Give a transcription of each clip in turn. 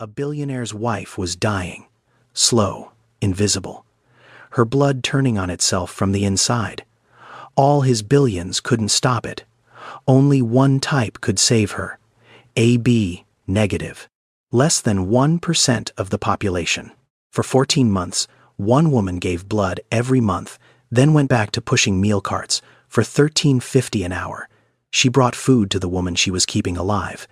A billionaire's wife was dying, slow, invisible, her blood turning on itself from the inside. All his billions couldn't stop it. Only one type could save her. AB negative. Less than 1% of the population. For 14 months, one woman gave blood every month, then went back to pushing meal carts for $13.50 an hour. She brought food to the woman she was keeping alive.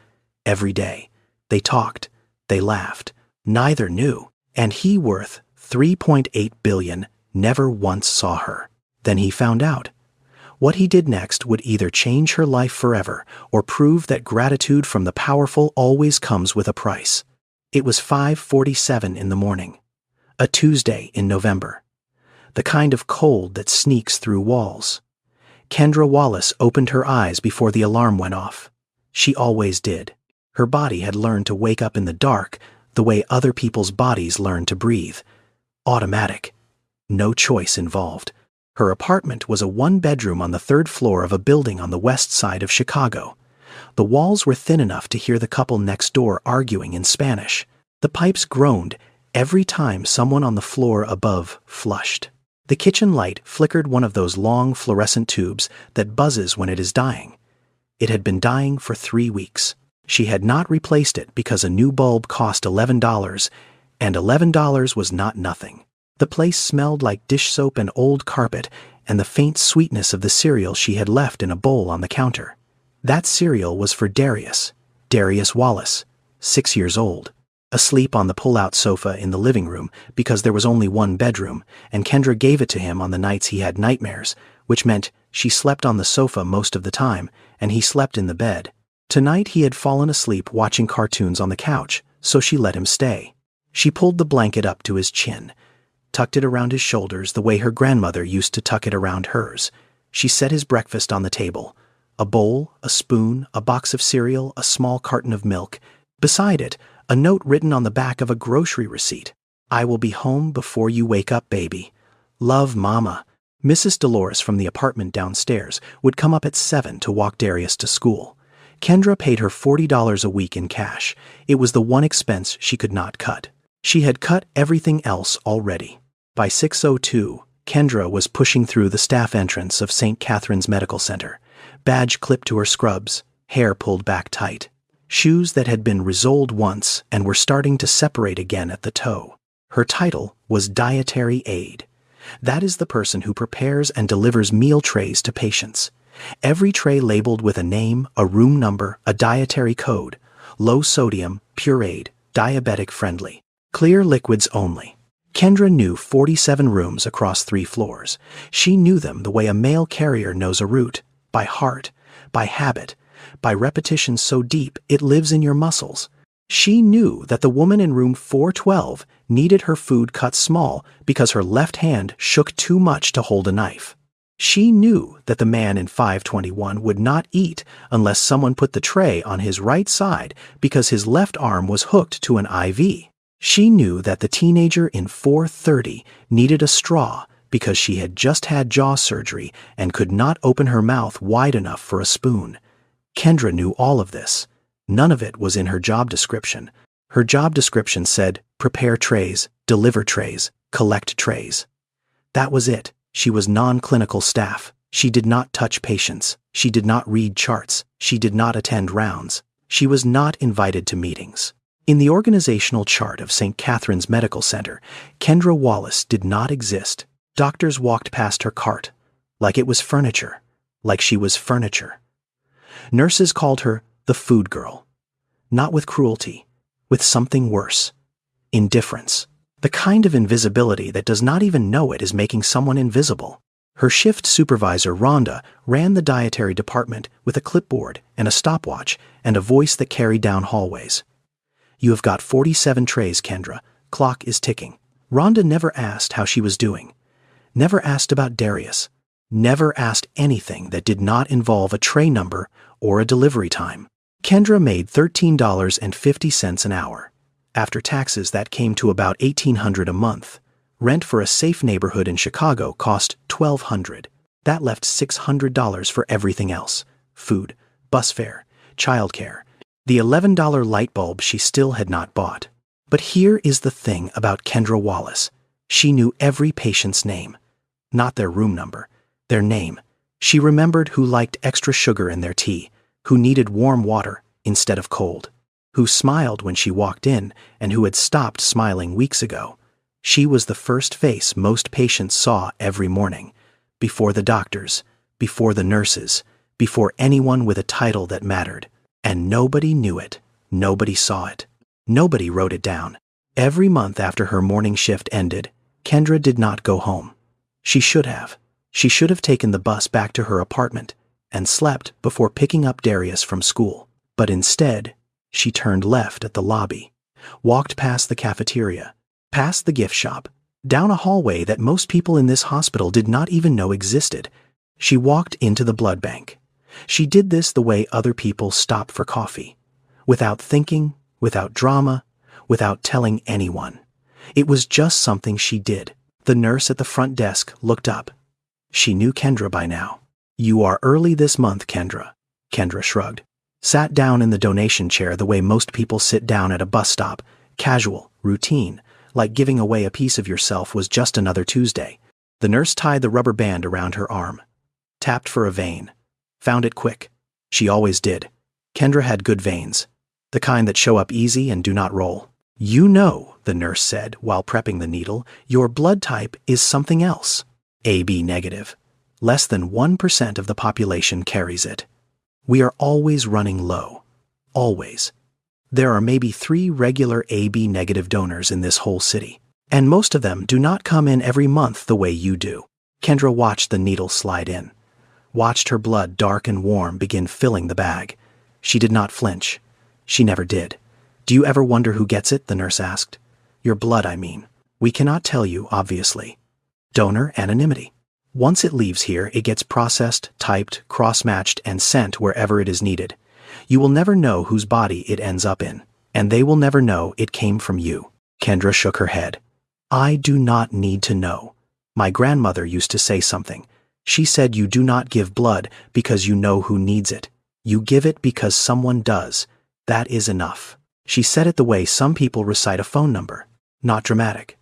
Every day. They talked. They laughed. Neither knew. And he, worth $3.8 billion, never once saw her. Then he found out. What he did next would either change her life forever or prove that gratitude from the powerful always comes with a price. It was 5:47 in the morning. A Tuesday in November. The kind of cold that sneaks through walls. Kendra Wallace opened her eyes before the alarm went off. She always did. Her body had learned to wake up in the dark the way other people's bodies learn to breathe. Automatic. No choice involved. Her apartment was a one-bedroom on the third floor of a building on the west side of Chicago. The walls were thin enough to hear the couple next door arguing in Spanish. The pipes groaned every time someone on the floor above flushed. The kitchen light flickered one of those long fluorescent tubes that buzzes when it is dying. It had been dying for 3 weeks. She had not replaced it because a new bulb cost $11, and $11 was not nothing. The place smelled like dish soap and old carpet and the faint sweetness of the cereal she had left in a bowl on the counter. That cereal was for Darius Wallace, 6 years old, asleep on the pull-out sofa in the living room because there was only one bedroom, and Kendra gave it to him on the nights he had nightmares, which meant she slept on the sofa most of the time, and he slept in the bed. Tonight he had fallen asleep watching cartoons on the couch, so she let him stay. She pulled the blanket up to his chin, tucked it around his shoulders the way her grandmother used to tuck it around hers. She set his breakfast on the table. A bowl, a spoon, a box of cereal, a small carton of milk. Beside it, a note written on the back of a grocery receipt. "I will be home before you wake up, baby. Love, Mama." Mrs. Dolores from the apartment downstairs would come up at 7 to walk Darius to school. Kendra paid her $40 a week in cash. It was the one expense she could not cut. She had cut everything else already. By 6:02, Kendra was pushing through the staff entrance of St. Catherine's Medical Center, badge clipped to her scrubs, hair pulled back tight, shoes that had been resoled once and were starting to separate again at the toe. Her title was dietary aide. That is the person who prepares and delivers meal trays to patients. Every tray labeled with a name, a room number, a dietary code. Low sodium, pureed, diabetic friendly. Clear liquids only. Kendra knew 47 rooms across 3 floors. She knew them the way a mail carrier knows a route. By heart, by habit, by repetition so deep it lives in your muscles. She knew that the woman in room 412 needed her food cut small because her left hand shook too much to hold a knife. She knew that the man in 521 would not eat unless someone put the tray on his right side because his left arm was hooked to an IV. She knew that the teenager in 430 needed a straw because she had just had jaw surgery and could not open her mouth wide enough for a spoon. Kendra knew all of this. None of it was in her job description. Her job description said, prepare trays, deliver trays, collect trays. That was it. She was non-clinical staff. She did not touch patients. She did not read charts. She did not attend rounds. She was not invited to meetings. In the organizational chart of St. Catherine's Medical Center, Kendra Wallace did not exist. Doctors walked past her cart, like it was furniture, like she was furniture. Nurses called her the food girl. Not with cruelty, with something worse. Indifference. The kind of invisibility that does not even know it is making someone invisible. Her shift supervisor, Rhonda, ran the dietary department with a clipboard and a stopwatch and a voice that carried down hallways. You have got 47 trays, Kendra. Clock is ticking. Rhonda never asked how she was doing. Never asked about Darius. Never asked anything that did not involve a tray number or a delivery time. Kendra made $13.50 an hour. After taxes, that came to about $1,800 a month. Rent for a safe neighborhood in Chicago cost $1,200. That left $600 for everything else. Food, bus fare, childcare, the $11 light bulb she still had not bought. But here is the thing about Kendra Wallace. She knew every patient's name. Not their room number, their name. She remembered who liked extra sugar in their tea, who needed warm water instead of cold, who smiled when she walked in and who had stopped smiling weeks ago. She was the first face most patients saw every morning, before the doctors, before the nurses, before anyone with a title that mattered. And nobody knew it, nobody saw it, nobody wrote it down. Every month after her morning shift ended, Kendra did not go home. She should have. She should have taken the bus back to her apartment and slept before picking up Darius from school. But instead, she turned left at the lobby, walked past the cafeteria, past the gift shop, down a hallway that most people in this hospital did not even know existed. She walked into the blood bank. She did this the way other people stop for coffee, without thinking, without drama, without telling anyone. It was just something she did. The nurse at the front desk looked up. She knew Kendra by now. "You are early this month, Kendra." Kendra shrugged, sat down in the donation chair the way most people sit down at a bus stop, casual, routine, like giving away a piece of yourself was just another Tuesday. The nurse tied the rubber band around her arm, tapped for a vein, found it quick. She always did. Kendra had good veins, the kind that show up easy and do not roll. "You know," the nurse said while prepping the needle, "your blood type is something else. AB negative. Less than 1% of the population carries it. We are always running low. Always. There are maybe 3 regular AB negative donors in this whole city, and most of them do not come in every month the way you do." Kendra watched the needle slide in, watched her blood dark and warm begin filling the bag. She did not flinch. She never did. "Do you ever wonder who gets it?" the nurse asked. "Your blood, I mean. We cannot tell you, obviously. Donor anonymity. Once it leaves here, it gets processed, typed, cross-matched, and sent wherever it is needed. You will never know whose body it ends up in, and they will never know it came from you." Kendra shook her head. "I do not need to know. My grandmother used to say something. She said you do not give blood because you know who needs it. You give it because someone does. That is enough." She said it the way some people recite a phone number. Not dramatic.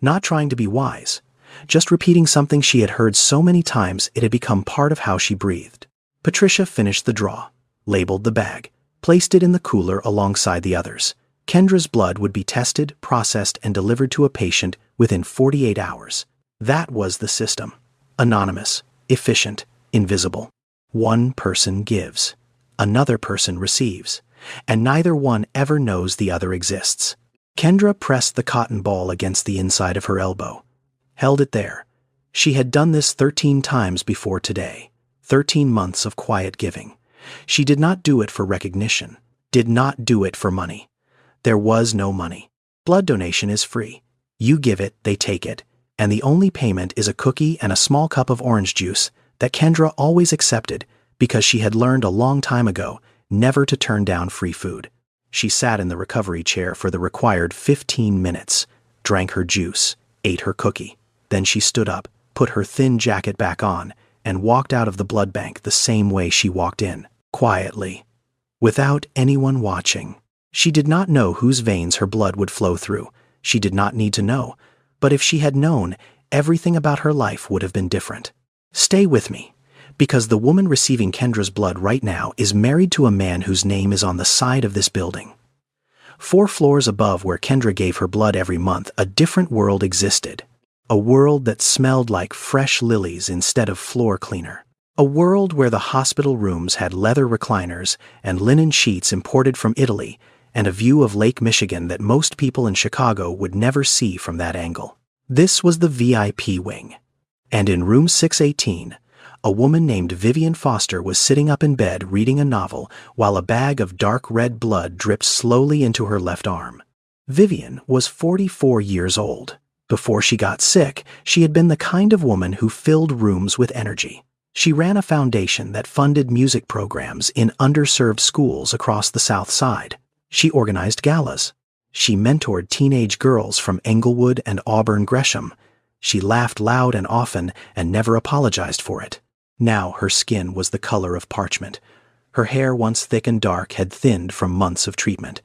Not trying to be wise. Just repeating something she had heard so many times it had become part of how she breathed. Patricia finished the draw, labeled the bag, placed it in the cooler alongside the others. Kendra's blood would be tested, processed, and delivered to a patient within 48 hours. That was the system. Anonymous, efficient, invisible. One person gives. Another person receives. And neither one ever knows the other exists. Kendra pressed the cotton ball against the inside of her elbow, held it there. She had done this 13 times before today. 13 months of quiet giving. She did not do it for recognition, did not do it for money. There was no money. Blood donation is free. You give it, they take it, and the only payment is a cookie and a small cup of orange juice that Kendra always accepted because she had learned a long time ago never to turn down free food. She sat in the recovery chair for the required 15 minutes, drank her juice, ate her cookie. Then she stood up, put her thin jacket back on, and walked out of the blood bank the same way she walked in, quietly, without anyone watching. She did not know whose veins her blood would flow through. She did not need to know. But if she had known, everything about her life would have been different. Stay with me. Because the woman receiving Kendra's blood right now is married to a man whose name is on the side of this building. 4 floors above where Kendra gave her blood every month, a different world existed. A world that smelled like fresh lilies instead of floor cleaner. A world where the hospital rooms had leather recliners and linen sheets imported from Italy and a view of Lake Michigan that most people in Chicago would never see from that angle. This was the VIP wing. And in room 618, a woman named Vivian Foster was sitting up in bed reading a novel while a bag of dark red blood dripped slowly into her left arm. Vivian was 44 years old. Before she got sick, she had been the kind of woman who filled rooms with energy. She ran a foundation that funded music programs in underserved schools across the South Side. She organized galas. She mentored teenage girls from Englewood and Auburn Gresham. She laughed loud and often and never apologized for it. Now her skin was the color of parchment. Her hair, once thick and dark, had thinned from months of treatment.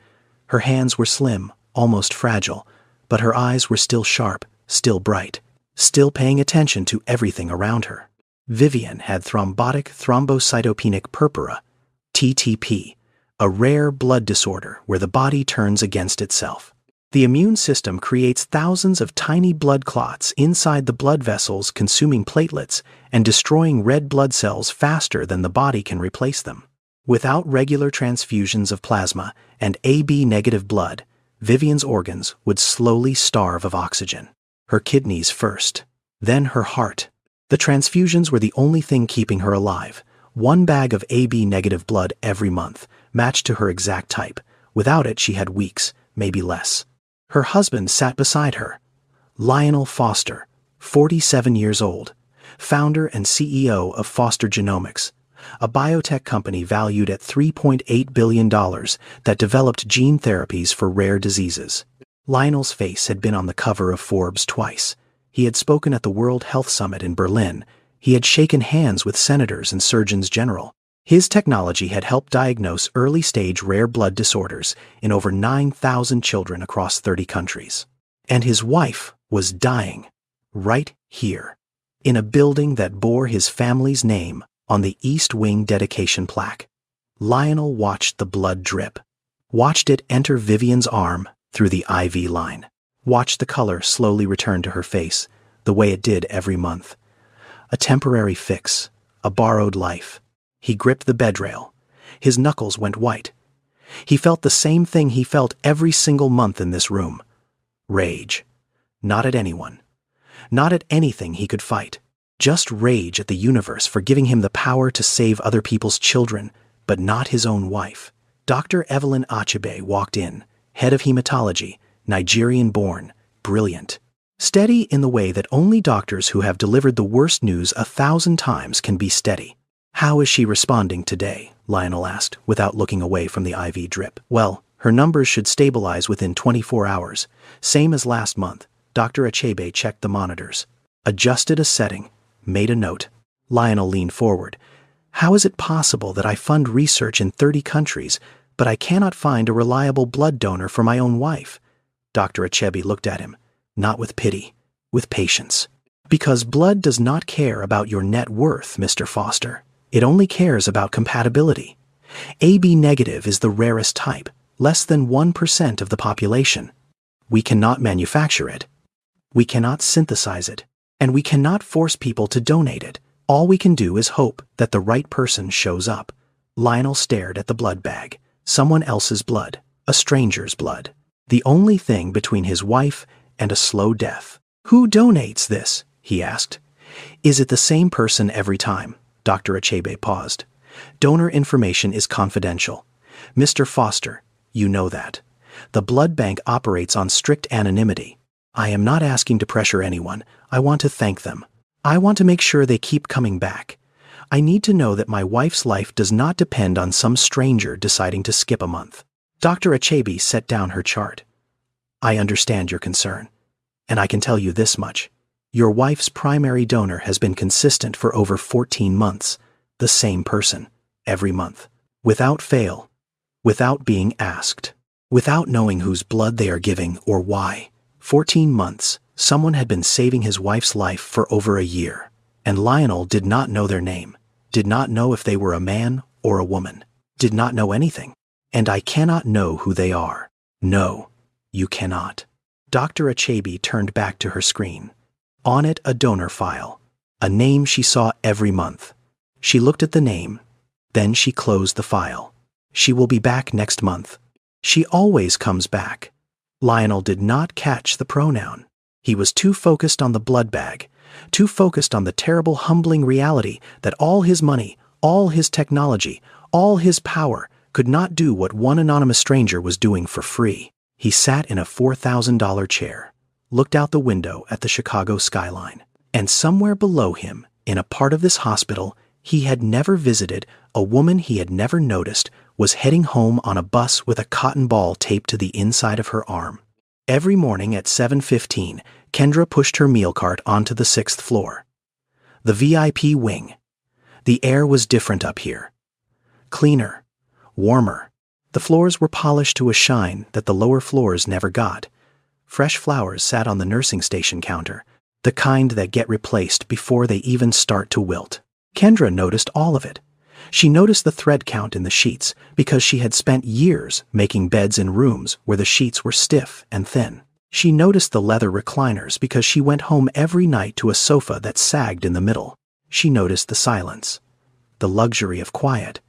Her hands were slim, almost fragile, but her eyes were still sharp, still bright, still paying attention to everything around her. Vivian had thrombotic thrombocytopenic purpura, TTP, a rare blood disorder where the body turns against itself. The immune system creates thousands of tiny blood clots inside the blood vessels, consuming platelets and destroying red blood cells faster than the body can replace them. Without regular transfusions of plasma and AB-negative blood, Vivian's organs would slowly starve of oxygen. Her kidneys first, then her heart. The transfusions were the only thing keeping her alive. 1 bag of AB-negative blood every month, matched to her exact type. Without it, she had weeks, maybe less. Her husband sat beside her. Lionel Foster, 47 years old, founder and CEO of Foster Genomics, a biotech company valued at $3.8 billion that developed gene therapies for rare diseases. Lionel's face had been on the cover of Forbes twice. He had spoken at the World Health Summit in Berlin. He had shaken hands with senators and surgeons general. His technology had helped diagnose early-stage rare blood disorders in over 9,000 children across 30 countries. And his wife was dying, right here, in a building that bore his family's name on the East Wing dedication plaque. Lionel watched the blood drip, watched it enter Vivian's arm through the IV line, watched the color slowly return to her face, the way it did every month. A temporary fix, a borrowed life. He gripped the bedrail. His knuckles went white. He felt the same thing he felt every single month in this room. Rage. Not at anyone. Not at anything he could fight. Just rage at the universe for giving him the power to save other people's children, but not his own wife. Dr. Evelyn Achebe walked in, head of hematology, Nigerian-born, brilliant. Steady in the way that only doctors who have delivered the worst news 1,000 times can be steady. "How is she responding today?" Lionel asked, without looking away from the IV drip. "Well, her numbers should stabilize within 24 hours. Same as last month." Dr. Achebe checked the monitors, adjusted a setting, made a note. Lionel leaned forward. "How is it possible that I fund research in 30 countries, but I cannot find a reliable blood donor for my own wife?" Dr. Achebe looked at him, not with pity, with patience. "Because blood does not care about your net worth, Mr. Foster. It only cares about compatibility. AB negative is the rarest type, less than 1% of the population. We cannot manufacture it. We cannot synthesize it. And we cannot force people to donate it. All we can do is hope that the right person shows up." Lionel stared at the blood bag. Someone else's blood, a stranger's blood. The only thing between his wife and a slow death. "Who donates this?" he asked. "Is it the same person every time?" Dr. Achebe paused. "Donor information is confidential. Mr. Foster, you know that. The blood bank operates on strict anonymity. I am not asking to pressure anyone. I want to thank them. I want to make sure they keep coming back. I need to know that my wife's life does not depend on some stranger deciding to skip a month." Dr. Achebe set down her chart. "I understand your concern, and I can tell you this much. Your wife's primary donor has been consistent for over 14 months, the same person, every month, without fail, without being asked, without knowing whose blood they are giving or why. 14 months, someone had been saving his wife's life for over a year, and Lionel did not know their name, did not know if they were a man or a woman, did not know anything. And I cannot know who they are. No, you cannot." Dr. Achebe turned back to her screen. On it, a donor file, a name she saw every month. She looked at the name, then she closed the file. "She will be back next month. She always comes back." Lionel did not catch the pronoun. He was too focused on the blood bag, too focused on the terrible, humbling reality that all his money, all his technology, all his power could not do what one anonymous stranger was doing for free. He sat in a $4,000 chair, looked out the window at the Chicago skyline, and somewhere below him, in a part of this hospital he had never visited, a woman he had never noticed was heading home on a bus with a cotton ball taped to the inside of her arm. Every morning at 7:15, Kendra pushed her meal cart onto the 6th floor. The VIP wing. The air was different up here. Cleaner, warmer, The floors were polished to a shine that the lower floors never got. Fresh flowers sat on the nursing station counter, the kind that get replaced before they even start to wilt. Kendra noticed all of it. She noticed the thread count in the sheets because she had spent years making beds in rooms where the sheets were stiff and thin. She noticed the leather recliners because she went home every night to a sofa that sagged in the middle. She noticed the silence, the luxury of quiet.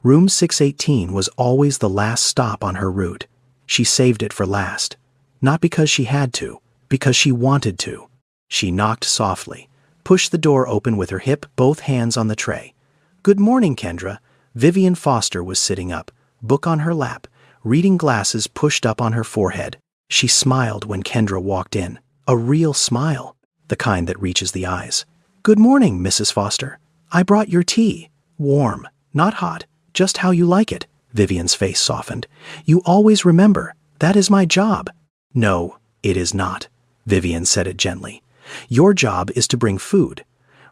Room 618 was always the last stop on her route. She saved it for last. Not because she had to, because she wanted to. She knocked softly, pushed the door open with her hip, both hands on the tray. "Good morning, Kendra." Vivian Foster was sitting up, book on her lap, reading glasses pushed up on her forehead. She smiled when Kendra walked in. A real smile, the kind that reaches the eyes. "Good morning, Mrs. Foster. I brought your tea. Warm, not hot, just how you like it." Vivian's face softened. "You always remember. That is my job." "No, it is not," Vivian said it gently. "Your job is to bring food.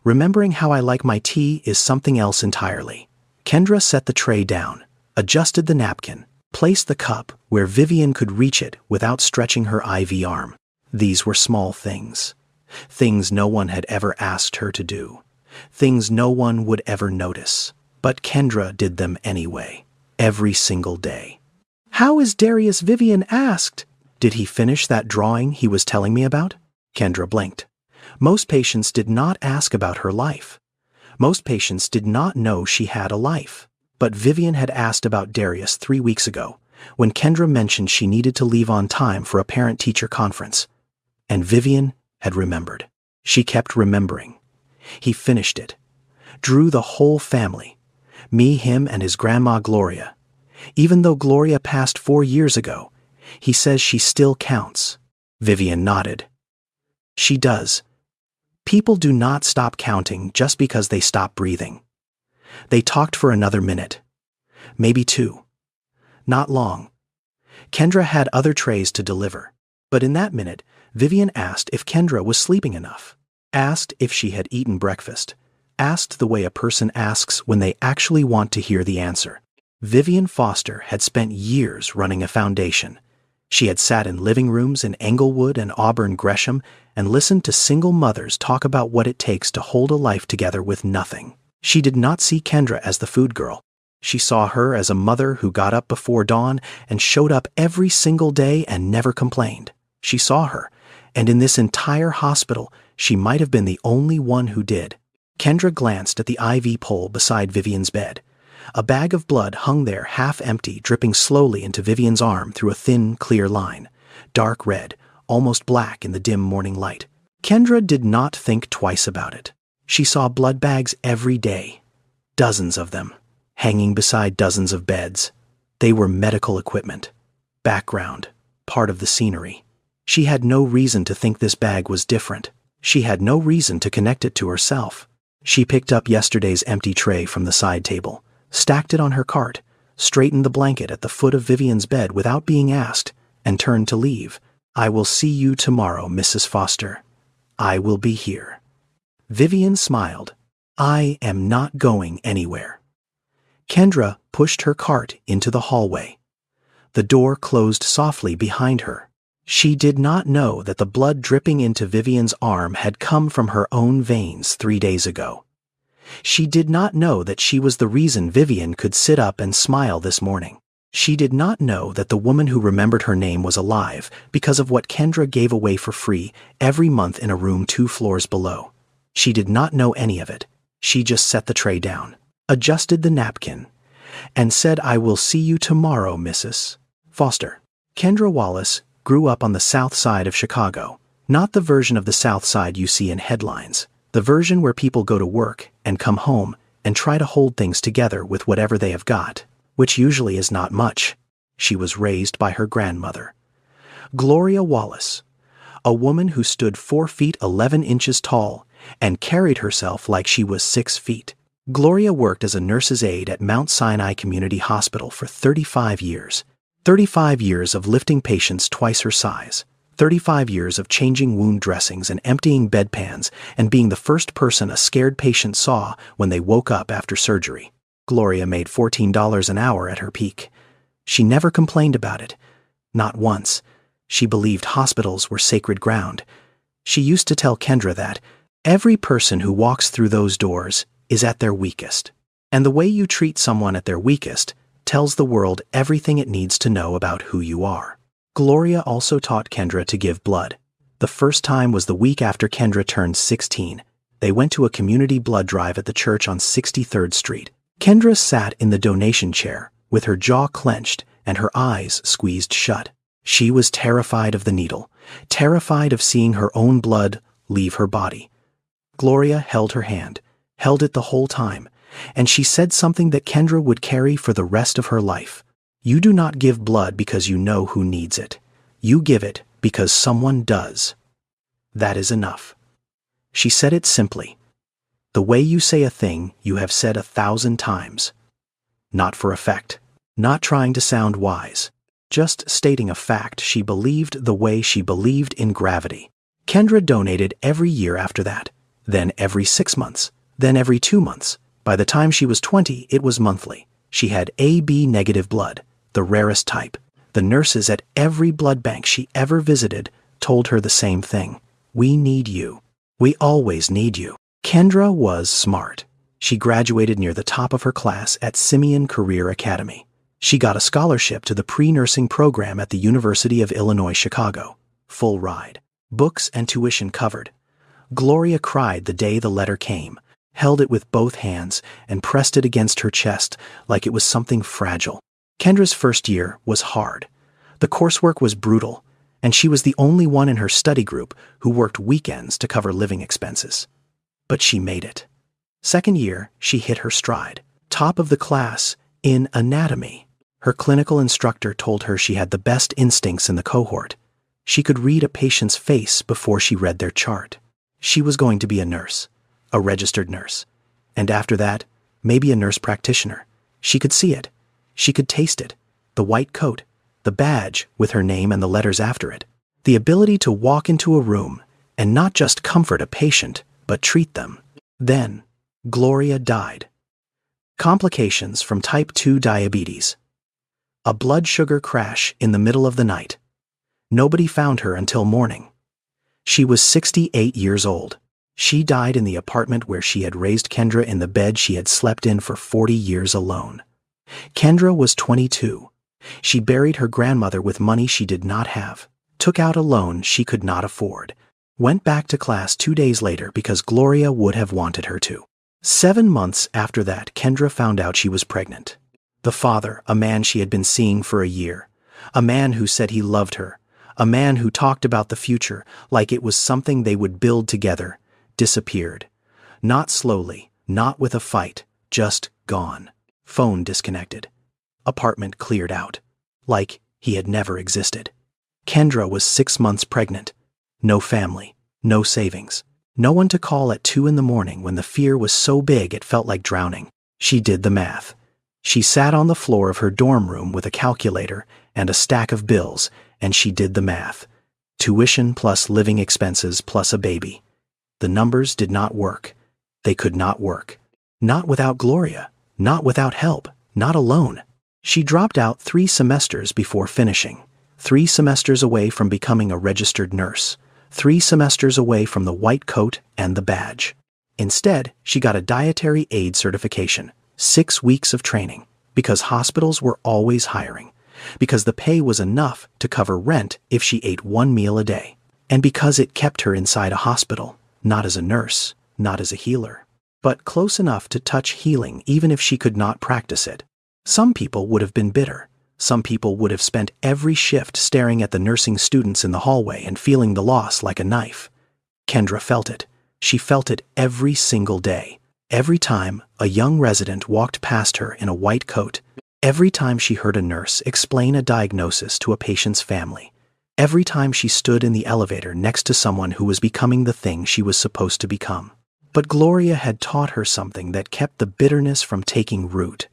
Remembering how I like my tea is something else entirely." Kendra set the tray down, adjusted the napkin, placed the cup where Vivian could reach it without stretching her IV arm. These were small things. Things no one had ever asked her to do. Things no one would ever notice. But Kendra did them anyway, every single day. "How is Darius?" Vivian asked. "Did he finish that drawing he was telling me about?" Kendra blinked. Most patients did not ask about her life. Most patients did not know she had a life. But Vivian had asked about Darius 3 weeks ago, when Kendra mentioned she needed to leave on time for a parent-teacher conference. And Vivian had remembered. She kept remembering. He finished it. Drew the whole family. Me, him, and his grandma Gloria. Even though Gloria passed 4 years ago, he says she still counts. Vivian nodded. She does. People do not stop counting just because they stop breathing. They talked for another minute. Maybe 2. Not long. Kendra had other trays to deliver. But in that minute, Vivian asked if Kendra was sleeping enough. Asked if she had eaten breakfast. Asked the way a person asks when they actually want to hear the answer. Vivian Foster had spent years running a foundation. She had sat in living rooms in Englewood and Auburn Gresham and listened to single mothers talk about what it takes to hold a life together with nothing. She did not see Kendra as the food girl. She saw her as a mother who got up before dawn and showed up every single day and never complained. She saw her, and in this entire hospital, she might have been the only one who did. Kendra glanced at the IV pole beside Vivian's bed. A bag of blood hung there half empty, dripping slowly into Vivian's arm through a thin, clear line. Dark red, almost black in the dim morning light. Kendra did not think twice about it. She saw blood bags every day. Dozens of them, hanging beside dozens of beds. They were medical equipment. Background, part of the scenery. She had no reason to think this bag was different. She had no reason to connect it to herself. She picked up yesterday's empty tray from the side table, stacked it on her cart, straightened the blanket at the foot of Vivian's bed without being asked, and turned to leave. "I will see you tomorrow, Mrs. Foster. I will be here." Vivian smiled. "I am not going anywhere." Kendra pushed her cart into the hallway. The door closed softly behind her. She did not know that the blood dripping into Vivian's arm had come from her own veins 3 days ago. She did not know that she was the reason Vivian could sit up and smile this morning. She did not know that the woman who remembered her name was alive because of what Kendra gave away for free every month in a room 2 floors below. She did not know any of it. She just set the tray down, adjusted the napkin, and said, "I will see you tomorrow, Mrs. Foster." Kendra Wallace grew up on the south side of Chicago, not the version of the south side you see in headlines, the version where people go to work and come home and try to hold things together with whatever they have got, which usually is not much. She was raised by her grandmother, Gloria Wallace, a woman who stood 4 feet 11 inches tall and carried herself like she was 6 feet. Gloria worked as a nurse's aide at Mount Sinai Community Hospital for 35 years. 35 years of lifting patients twice her size. 35 years of changing wound dressings and emptying bedpans and being the first person a scared patient saw when they woke up after surgery. Gloria made $14 an hour at her peak. She never complained about it. Not once. She believed hospitals were sacred ground. She used to tell Kendra that every person who walks through those doors is at their weakest. And the way you treat someone at their weakest tells the world everything it needs to know about who you are. Gloria also taught Kendra to give blood. The first time was the week after Kendra turned 16. They went to a community blood drive at the church on 63rd Street. Kendra sat in the donation chair, with her jaw clenched and her eyes squeezed shut. She was terrified of the needle, terrified of seeing her own blood leave her body. Gloria held her hand, held it the whole time, and she said something that Kendra would carry for the rest of her life. You do not give blood because you know who needs it. You give it because someone does. That is enough. She said it simply. The way you say a thing you have said 1,000 times. Not for effect, not trying to sound wise, just stating a fact she believed the way she believed in gravity. Kendra donated every year after that, then every 6 months, then every 2 months. By the time she was 20, it was monthly. She had AB negative blood, the rarest type. The nurses at every blood bank she ever visited told her the same thing. We need you. We always need you. Kendra was smart. She graduated near the top of her class at Simeon Career Academy. She got a scholarship to the pre-nursing program at the University of Illinois, Chicago. Full ride. Books and tuition covered. Gloria cried the day the letter came, held it with both hands, and pressed it against her chest like it was something fragile. Kendra's first year was hard. The coursework was brutal, and she was the only one in her study group who worked weekends to cover living expenses. But she made it. Second year, she hit her stride. Top of the class in anatomy. Her clinical instructor told her she had the best instincts in the cohort. She could read a patient's face before she read their chart. She was going to be a nurse, a registered nurse. And after that, maybe a nurse practitioner. She could see it. She could taste it. The white coat, the badge with her name and the letters after it. The ability to walk into a room and not just comfort a patient, but treat them. Then, Gloria died. Complications from type 2 diabetes. A blood sugar crash in the middle of the night. Nobody found her until morning. She was 68 years old. She died in the apartment where she had raised Kendra in the bed she had slept in for 40 years alone. Kendra was 22. She buried her grandmother with money she did not have, took out a loan she could not afford, went back to class 2 days later because Gloria would have wanted her to. 7 months after that, Kendra found out she was pregnant. The father, a man she had been seeing for a year, a man who said he loved her, a man who talked about the future like it was something they would build together, disappeared. Not slowly, not with a fight, just gone. Phone disconnected. Apartment cleared out. Like he had never existed. Kendra was 6 months pregnant. No family, no savings. No one to call at 2 in the morning when the fear was so big it felt like drowning. She did the math. She sat on the floor of her dorm room with a calculator and a stack of bills, and she did the math. Tuition plus living expenses plus a baby. The numbers did not work. They could not work. Not without Gloria. Not without help. Not alone. She dropped out 3 semesters before finishing. 3 semesters away from becoming a registered nurse. 3 semesters away from the white coat and the badge. Instead, she got a dietary aid certification. 6 weeks of training. Because hospitals were always hiring. Because the pay was enough to cover rent if she ate 1 meal a day. And because it kept her inside a hospital. Not as a nurse, not as a healer, but close enough to touch healing even if she could not practice it. Some people would have been bitter. Some people would have spent every shift staring at the nursing students in the hallway and feeling the loss like a knife. Kendra felt it. She felt it every single day. Every time a young resident walked past her in a white coat. Every time she heard a nurse explain a diagnosis to a patient's family. Every time she stood in the elevator next to someone who was becoming the thing she was supposed to become. But Gloria had taught her something that kept the bitterness from taking root.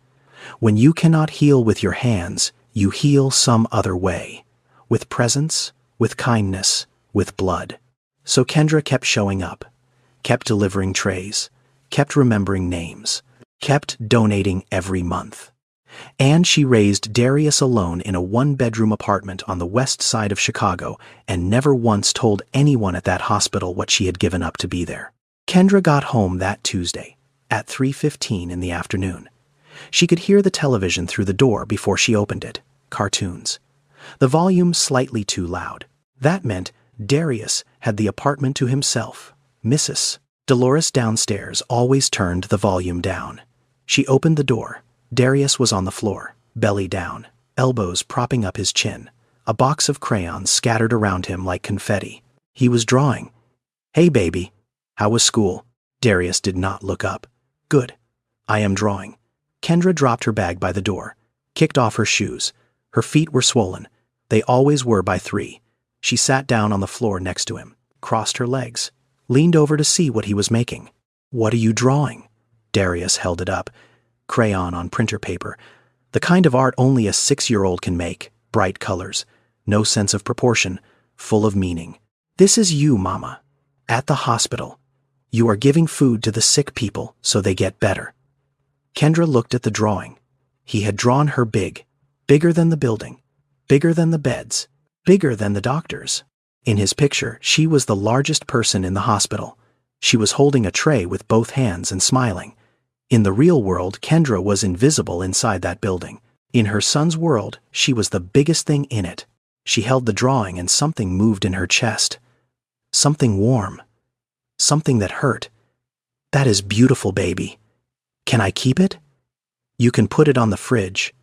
When you cannot heal with your hands, you heal some other way. With presence, with kindness, with blood. So Kendra kept showing up, kept delivering trays, kept remembering names, kept donating every month. And she raised Darius alone in a one-bedroom apartment on the west side of Chicago and never once told anyone at that hospital what she had given up to be there. Kendra got home that Tuesday at 3:15 in the afternoon. She could hear the television through the door before she opened it. Cartoons. The volume slightly too loud. That meant Darius had the apartment to himself. Mrs. Dolores downstairs always turned the volume down. She opened the door. Darius was on the floor, belly down, elbows propping up his chin, a box of crayons scattered around him like confetti. He was drawing. "Hey, baby. How was school?" Darius did not look up. "Good. I am drawing." Kendra dropped her bag by the door, kicked off her shoes. Her feet were swollen. They always were by 3. She sat down on the floor next to him, crossed her legs, leaned over to see what he was making. "What are you drawing?" Darius held it up. Crayon on printer paper. The kind of art only a 6-year-old can make. Bright colors. No sense of proportion. Full of meaning. "This is you, Mama. At the hospital. You are giving food to the sick people so they get better." Kendra looked at the drawing. He had drawn her big. Bigger than the building. Bigger than the beds. Bigger than the doctors. In his picture, she was the largest person in the hospital. She was holding a tray with both hands and smiling. In the real world, Kendra was invisible inside that building. In her son's world, she was the biggest thing in it. She held the drawing and something moved in her chest. Something warm. Something that hurt. "That is beautiful, baby. Can I keep it?" "You can put it on the fridge."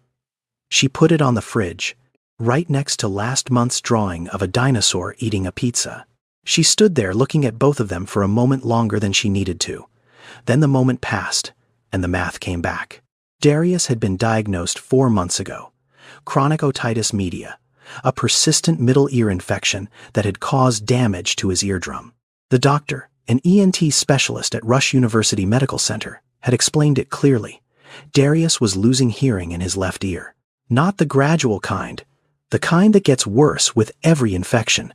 She put it on the fridge, right next to last month's drawing of a dinosaur eating a pizza. She stood there looking at both of them for a moment longer than she needed to. Then the moment passed, and the math came back. Darius had been diagnosed 4 months ago. Chronic otitis media, a persistent middle ear infection that had caused damage to his eardrum. The doctor, an ENT specialist at Rush University Medical Center, had explained it clearly. Darius was losing hearing in his left ear. Not the gradual kind, the kind that gets worse with every infection.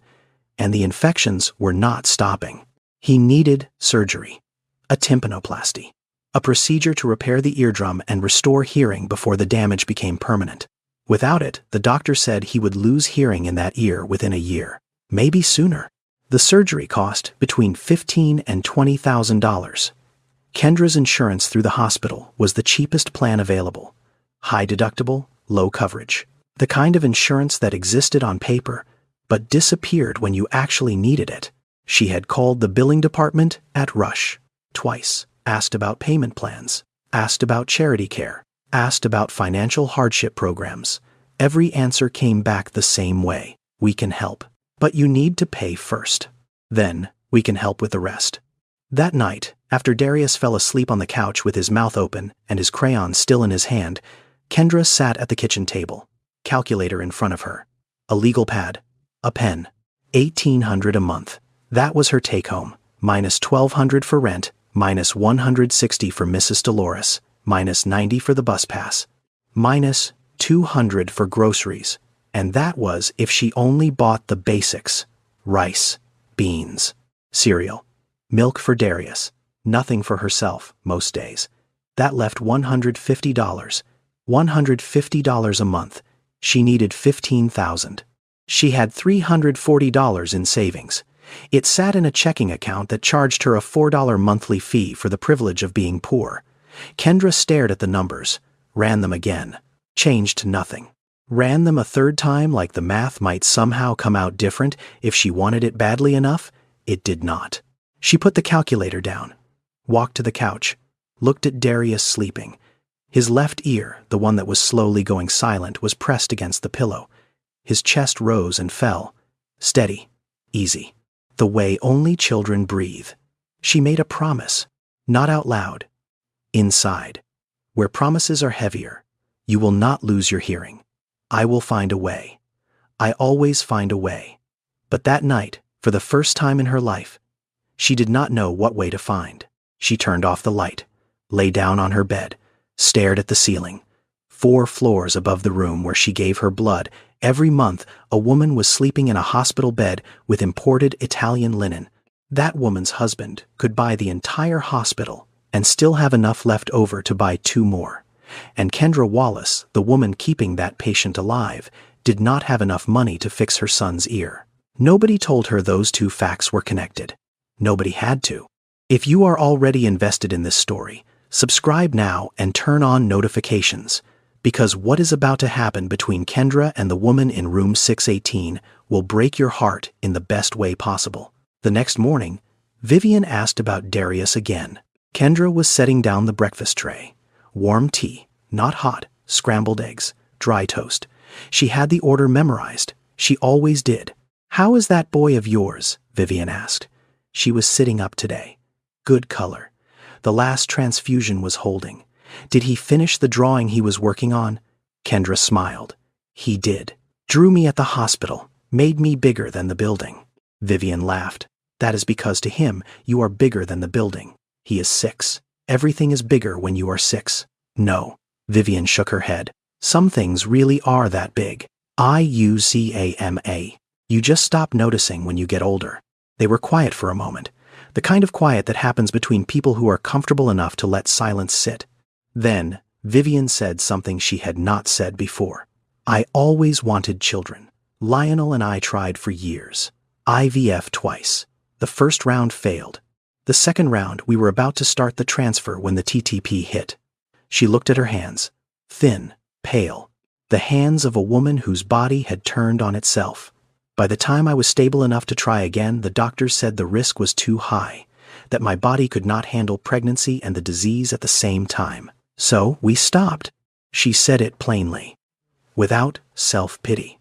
And the infections were not stopping. He needed surgery. A tympanoplasty. A procedure to repair the eardrum and restore hearing before the damage became permanent. Without it, the doctor said he would lose hearing in that ear within a year, maybe sooner. The surgery cost between $15,000 and $20,000. Kendra's insurance through the hospital was the cheapest plan available. High deductible, low coverage. The kind of insurance that existed on paper, but disappeared when you actually needed it. She had called the billing department at Rush twice. Asked about payment plans, asked about charity care, asked about financial hardship programs. Every answer came back the same way. "We can help, but you need to pay first. Then, we can help with the rest." That night, after Darius fell asleep on the couch with his mouth open and his crayon still in his hand, Kendra sat at the kitchen table, calculator in front of her, a legal pad, a pen. $1,800 a month. That was her take-home, minus $1,200 for rent, minus $160 for Mrs. Dolores, minus $90 for the bus pass, minus $200 for groceries, and that was if she only bought the basics: rice, beans, cereal, milk for Darius, nothing for herself most days. That left $150. $150 a month. She needed $15,000. She had $340 in savings. It sat in a checking account that charged her a $4 monthly fee for the privilege of being poor. Kendra stared at the numbers, ran them again, changed to nothing. Ran them a third time like the math might somehow come out different if she wanted it badly enough. It did not. She put the calculator down, walked to the couch, looked at Darius sleeping. His left ear, the one that was slowly going silent, was pressed against the pillow. His chest rose and fell. Steady, easy. The way only children breathe. She made a promise, not out loud. Inside, where promises are heavier, you will not lose your hearing. I will find a way. I always find a way. But that night, for the first time in her life, she did not know what way to find. She turned off the light, lay down on her bed, stared at the ceiling. 4 floors above the room where she gave her blood, every month a woman was sleeping in a hospital bed with imported Italian linen. That woman's husband could buy the entire hospital and still have enough left over to buy 2 more. And Kendra Wallace, the woman keeping that patient alive, did not have enough money to fix her son's ear. Nobody told her those two facts were connected. Nobody had to. If you are already invested in this story, subscribe now and turn on notifications, because what is about to happen between Kendra and the woman in room 618 will break your heart in the best way possible. The next morning, Vivian asked about Darius again. Kendra was setting down the breakfast tray. Warm tea, not hot, scrambled eggs, dry toast. She had the order memorized. She always did. "How is that boy of yours?" Vivian asked. She was sitting up today. Good color. The last transfusion was holding. Did he finish the drawing he was working on? Kendra smiled. He did. Drew me at the hospital, made me bigger than the building. Vivian laughed. That is because to him, you are bigger than the building. He is 6. Everything is bigger when you are 6. No. Vivian shook her head. Some things really are that big. IUCAMA. You just stop noticing when you get older. They were quiet for a moment. The kind of quiet that happens between people who are comfortable enough to let silence sit. Then, Vivian said something she had not said before. I always wanted children. Lionel and I tried for years. IVF twice. The first round failed. The second round, we were about to start the transfer when the TTP hit. She looked at her hands. Thin, pale. The hands of a woman whose body had turned on itself. By the time I was stable enough to try again, the doctors said the risk was too high, that my body could not handle pregnancy and the disease at the same time. So we stopped. She said it plainly, without self-pity.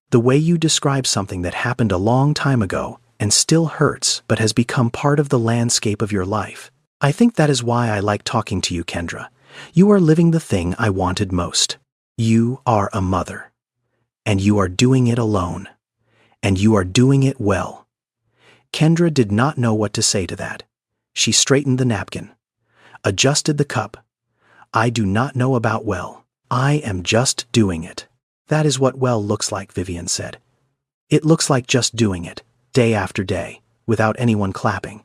The way you describe something that happened a long time ago and still hurts but has become part of the landscape of your life. I think that is why I like talking to you, Kendra. You are living the thing I wanted most. You are a mother. And you are doing it alone. And you are doing it well. Kendra did not know what to say to that. She straightened the napkin, adjusted the cup. I do not know about well. I am just doing it. That is what well looks like, Vivian said. It looks like just doing it, day after day, without anyone clapping.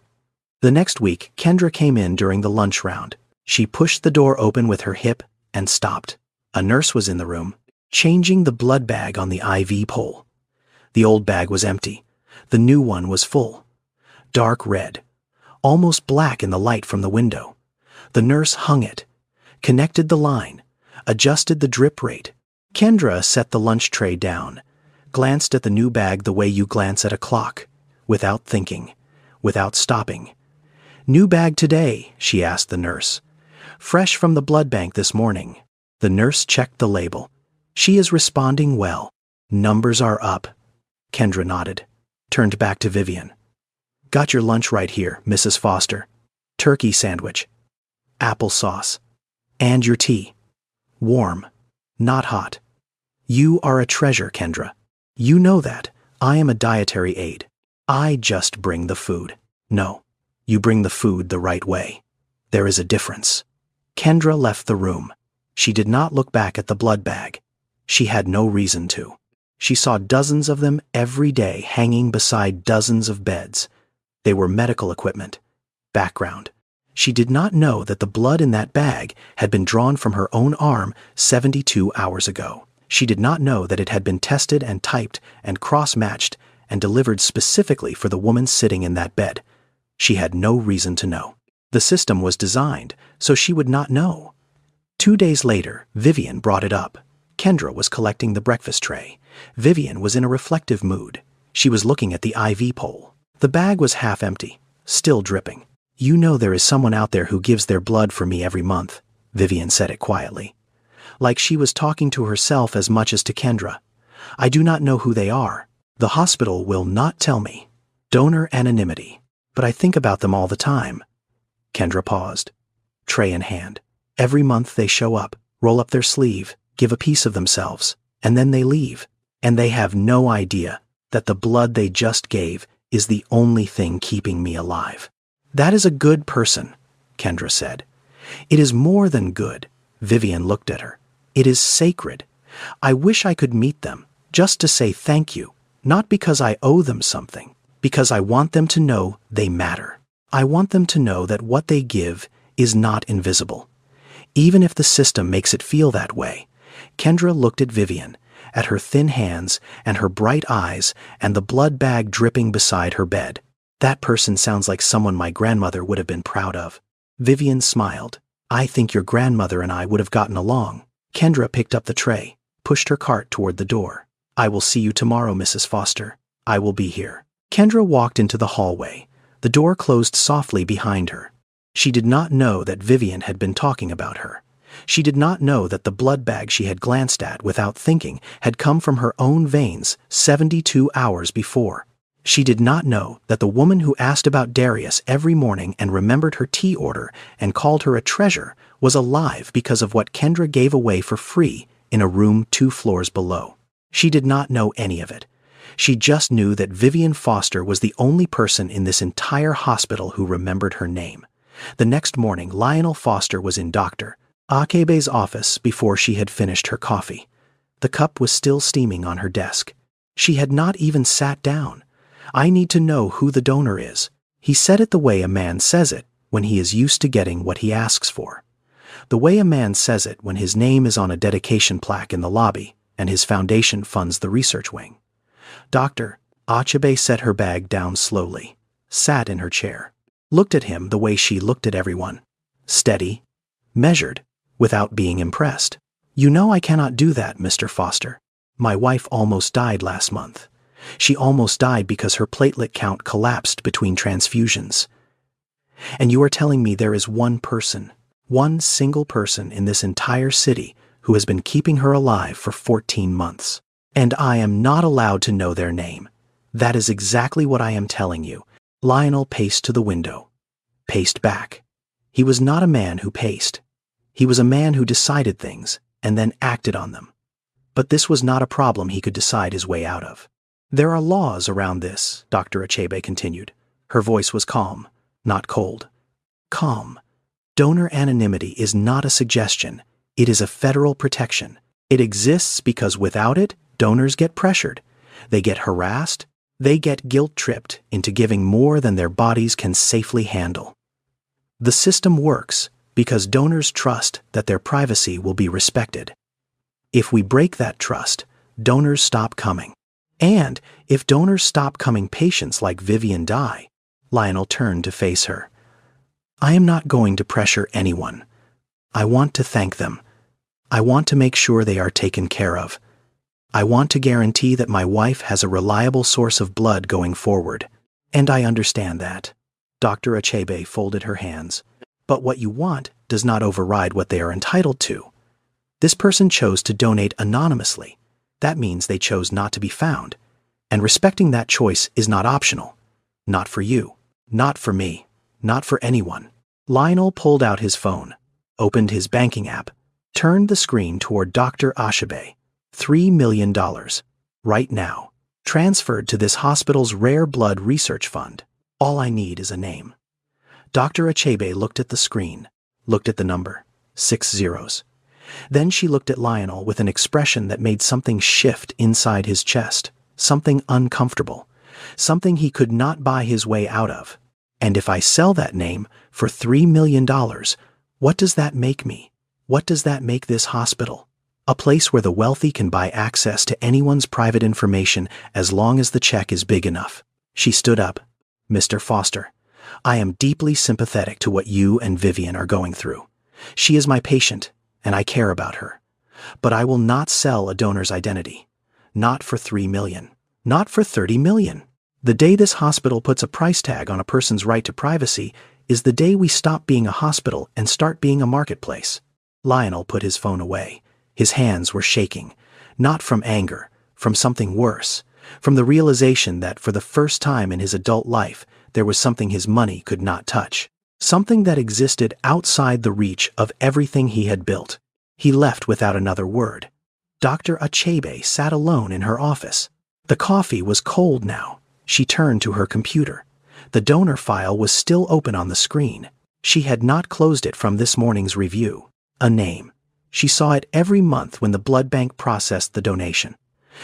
The next week, Kendra came in during the lunch round. She pushed the door open with her hip and stopped. A nurse was in the room, changing the blood bag on the IV pole. The old bag was empty. The new one was full. Dark red, almost black in the light from the window. The nurse hung it, connected the line, adjusted the drip rate. Kendra set the lunch tray down, glanced at the new bag the way you glance at a clock, without thinking, without stopping. New bag today, she asked the nurse. Fresh from the blood bank this morning. The nurse checked the label. She is responding well. Numbers are up. Kendra nodded, turned back to Vivian. Got your lunch right here, Mrs. Foster. Turkey sandwich, applesauce, and your tea. Warm, not hot. You are a treasure, Kendra. You know that. I am a dietary aide. I just bring the food. No, you bring the food the right way. There is a difference. Kendra left the room. She did not look back at the blood bag. She had no reason to. She saw dozens of them every day hanging beside dozens of beds. They were medical equipment. Background. She did not know that the blood in that bag had been drawn from her own arm 72 hours ago. She did not know that it had been tested and typed and cross-matched and delivered specifically for the woman sitting in that bed. She had no reason to know. The system was designed so she would not know. 2 days later, Vivian brought it up. Kendra was collecting the breakfast tray. Vivian was in a reflective mood. She was looking at the IV pole. The bag was half empty, still dripping. You know there is someone out there who gives their blood for me every month, Vivian said it quietly. Like she was talking to herself as much as to Kendra. I do not know who they are. The hospital will not tell me. Donor anonymity. But I think about them all the time. Kendra paused, tray in hand. Every month they show up, roll up their sleeve, give a piece of themselves, and then they leave. And they have no idea that the blood they just gave is the only thing keeping me alive. That is a good person, Kendra said. It is more than good. Vivian looked at her. It is sacred. I wish I could meet them, just to say thank you, not because I owe them something, because I want them to know they matter. I want them to know that what they give is not invisible. Even if the system makes it feel that way. Kendra looked at Vivian, at her thin hands and her bright eyes and the blood bag dripping beside her bed. That person sounds like someone my grandmother would have been proud of. Vivian smiled. I think your grandmother and I would have gotten along. Kendra picked up the tray, pushed her cart toward the door. I will see you tomorrow, Mrs. Foster. I will be here. Kendra walked into the hallway. The door closed softly behind her. She did not know that Vivian had been talking about her. She did not know that the blood bag she had glanced at without thinking had come from her own veins 72 hours before. She did not know that the woman who asked about Darius every morning and remembered her tea order and called her a treasure was alive because of what Kendra gave away for free in a room 2 floors below. She did not know any of it. She just knew that Vivian Foster was the only person in this entire hospital who remembered her name. The next morning, Lionel Foster was in Dr. Achebe's office before she had finished her coffee. The cup was still steaming on her desk. She had not even sat down. I need to know who the donor is. He said it the way a man says it when he is used to getting what he asks for. The way a man says it when his name is on a dedication plaque in the lobby and his foundation funds the research wing. Dr. Achebe set her bag down slowly, sat in her chair, looked at him the way she looked at everyone. Steady, measured, without being impressed. You know I cannot do that, Mr. Foster. My wife almost died last month. She almost died because her platelet count collapsed between transfusions. And you are telling me there is one person, one single person in this entire city who has been keeping her alive for 14 months. And I am not allowed to know their name. That is exactly what I am telling you. Lionel paced to the window, paced back. He was not a man who paced. He was a man who decided things and then acted on them. But this was not a problem he could decide his way out of. There are laws around this, Dr. Achebe continued. Her voice was calm, not cold. Calm. Donor anonymity is not a suggestion. It is a federal protection. It exists because without it, donors get pressured. They get harassed. They get guilt-tripped into giving more than their bodies can safely handle. The system works because donors trust that their privacy will be respected. If we break that trust, donors stop coming. And if donors stop coming, patients like Vivian die. Lionel turned to face her. I am not going to pressure anyone. I want to thank them. I want to make sure they are taken care of. I want to guarantee that my wife has a reliable source of blood going forward. And I understand that. Dr. Achebe folded her hands. But what you want does not override what they are entitled to. This person chose to donate anonymously. That means they chose not to be found. And respecting that choice is not optional. Not for you. Not for me. Not for anyone. Lionel pulled out his phone, opened his banking app, turned the screen toward Dr. Achebe. $3 million. Right now. Transferred to this hospital's rare blood research fund. All I need is a name. Dr. Achebe looked at the screen, looked at the number, 6 zeros. Then she looked at Lionel with an expression that made something shift inside his chest, something uncomfortable, something he could not buy his way out of. And if I sell that name for $3 million, what does that make me? What does that make this hospital? A place where the wealthy can buy access to anyone's private information as long as the check is big enough. She stood up. Mr. Foster, I am deeply sympathetic to what you and Vivian are going through. She is my patient, and I care about her. But I will not sell a donor's identity. Not for $3 million. Not for $30 million. The day this hospital puts a price tag on a person's right to privacy is the day we stop being a hospital and start being a marketplace. Lionel put his phone away. His hands were shaking, not from anger, from something worse, from the realization that for the first time in his adult life, there was something his money could not touch, something that existed outside the reach of everything he had built. He left without another word. Dr. Achebe sat alone in her office. The coffee was cold now. She turned to her computer. The donor file was still open on the screen. She had not closed it from this morning's review. A name. She saw it every month when the blood bank processed the donation.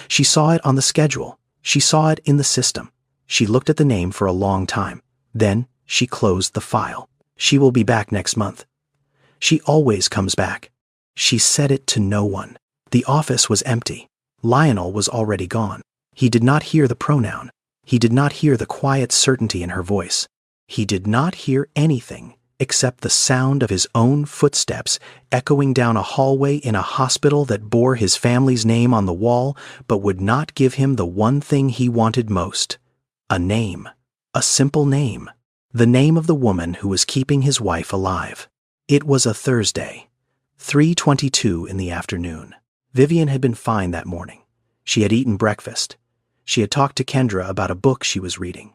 She saw it on the schedule. She saw it in the system. She looked at the name for a long time. Then she closed the file. She will be back next month. She always comes back. She said it to no one. The office was empty. Lionel was already gone. He did not hear the pronoun. He did not hear the quiet certainty in her voice. He did not hear anything except the sound of his own footsteps echoing down a hallway in a hospital that bore his family's name on the wall but would not give him the one thing he wanted most: a name. A simple name. The name of the woman who was keeping his wife alive. It was a Thursday, 3:22 in the afternoon. Vivian had been fine that morning. She had eaten breakfast. She had talked to Kendra about a book she was reading.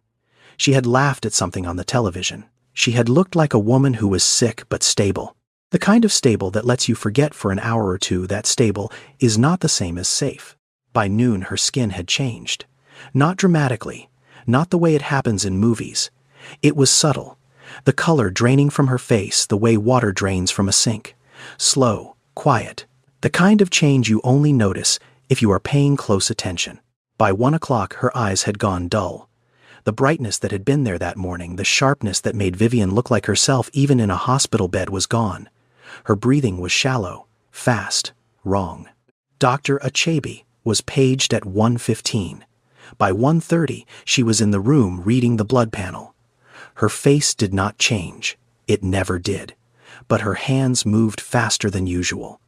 She had laughed at something on the television. She had looked like a woman who was sick but stable. The kind of stable that lets you forget for an hour or two that stable is not the same as safe. By noon, her skin had changed. Not dramatically, not the way it happens in movies. It was subtle, the color draining from her face the way water drains from a sink. Slow, quiet, the kind of change you only notice if you are paying close attention. By 1 o'clock, her eyes had gone dull. The brightness that had been there that morning, the sharpness that made Vivian look like herself even in a hospital bed, was gone. Her breathing was shallow, fast, wrong. Dr. Achebe was paged at 1:15. By 1:30, she was in the room reading the blood panel. Her face did not change. It never did. But her hands moved faster than usual.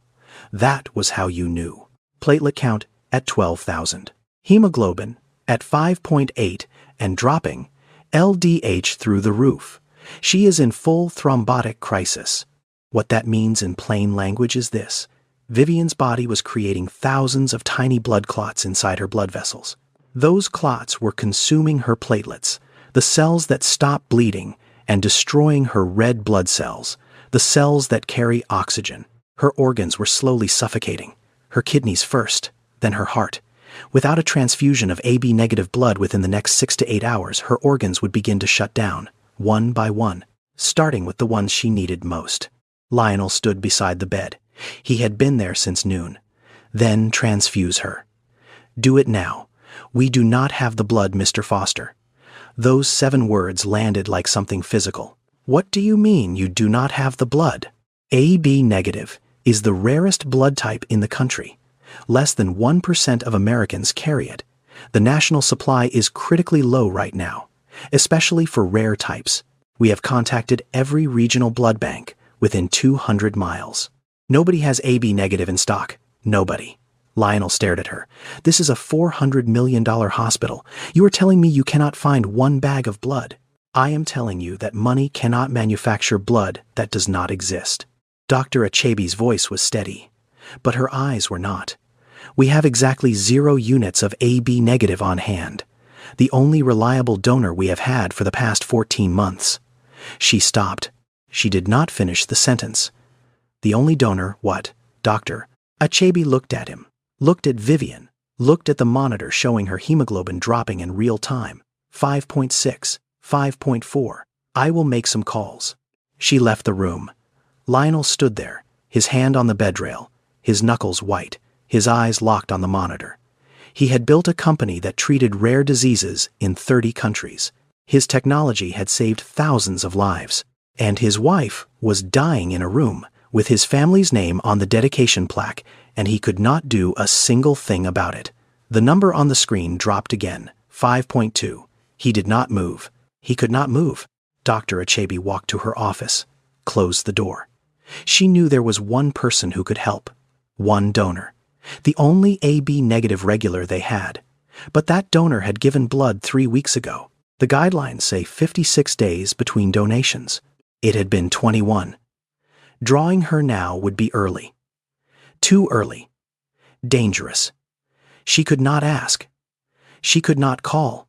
That was how you knew. Platelet count at 12,000. Hemoglobin at 5.8 and dropping. LDH through the roof. She is in full thrombotic crisis. What that means in plain language is this: Vivian's body was creating thousands of tiny blood clots inside her blood vessels. Those clots were consuming her platelets, the cells that stop bleeding, and destroying her red blood cells, the cells that carry oxygen. Her organs were slowly suffocating, her kidneys first, then her heart. Without a transfusion of AB-negative blood within the next 6 to 8 hours, her organs would begin to shut down, one by one, starting with the ones she needed most. Lionel stood beside the bed. He had been there since noon. Then transfuse her. Do it now. We do not have the blood, Mr. Foster. Those 7 words landed like something physical. What do you mean you do not have the blood? AB negative is the rarest blood type in the country. Less than 1% of Americans carry it. The national supply is critically low right now, especially for rare types. We have contacted every regional blood bank within 200 miles. Nobody has AB negative in stock. Nobody. Lionel stared at her. This is a $400 million hospital. You are telling me you cannot find 1 bag of blood. I am telling you that money cannot manufacture blood that does not exist. Dr. Achebe's voice was steady, but her eyes were not. We have exactly 0 units of AB negative on hand, the only reliable donor we have had for the past 14 months. She stopped. She did not finish the sentence. The only donor, what? Doctor. Achebe looked at him, looked at Vivian, looked at the monitor showing her hemoglobin dropping in real time. 5.6, 5.4. I will make some calls. She left the room. Lionel stood there, his hand on the bedrail, his knuckles white, his eyes locked on the monitor. He had built a company that treated rare diseases in 30 countries. His technology had saved thousands of lives. And his wife was dying in a room with his family's name on the dedication plaque, and he could not do a single thing about it. The number on the screen dropped again, 5.2. He did not move. He could not move. Dr. Achebe walked to her office, closed the door. She knew there was one person who could help. One donor. The only AB negative regular they had. But that donor had given blood 3 weeks ago. The guidelines say 56 days between donations. It had been 21. Drawing her now would be early. Too early. Dangerous. She could not ask. She could not call.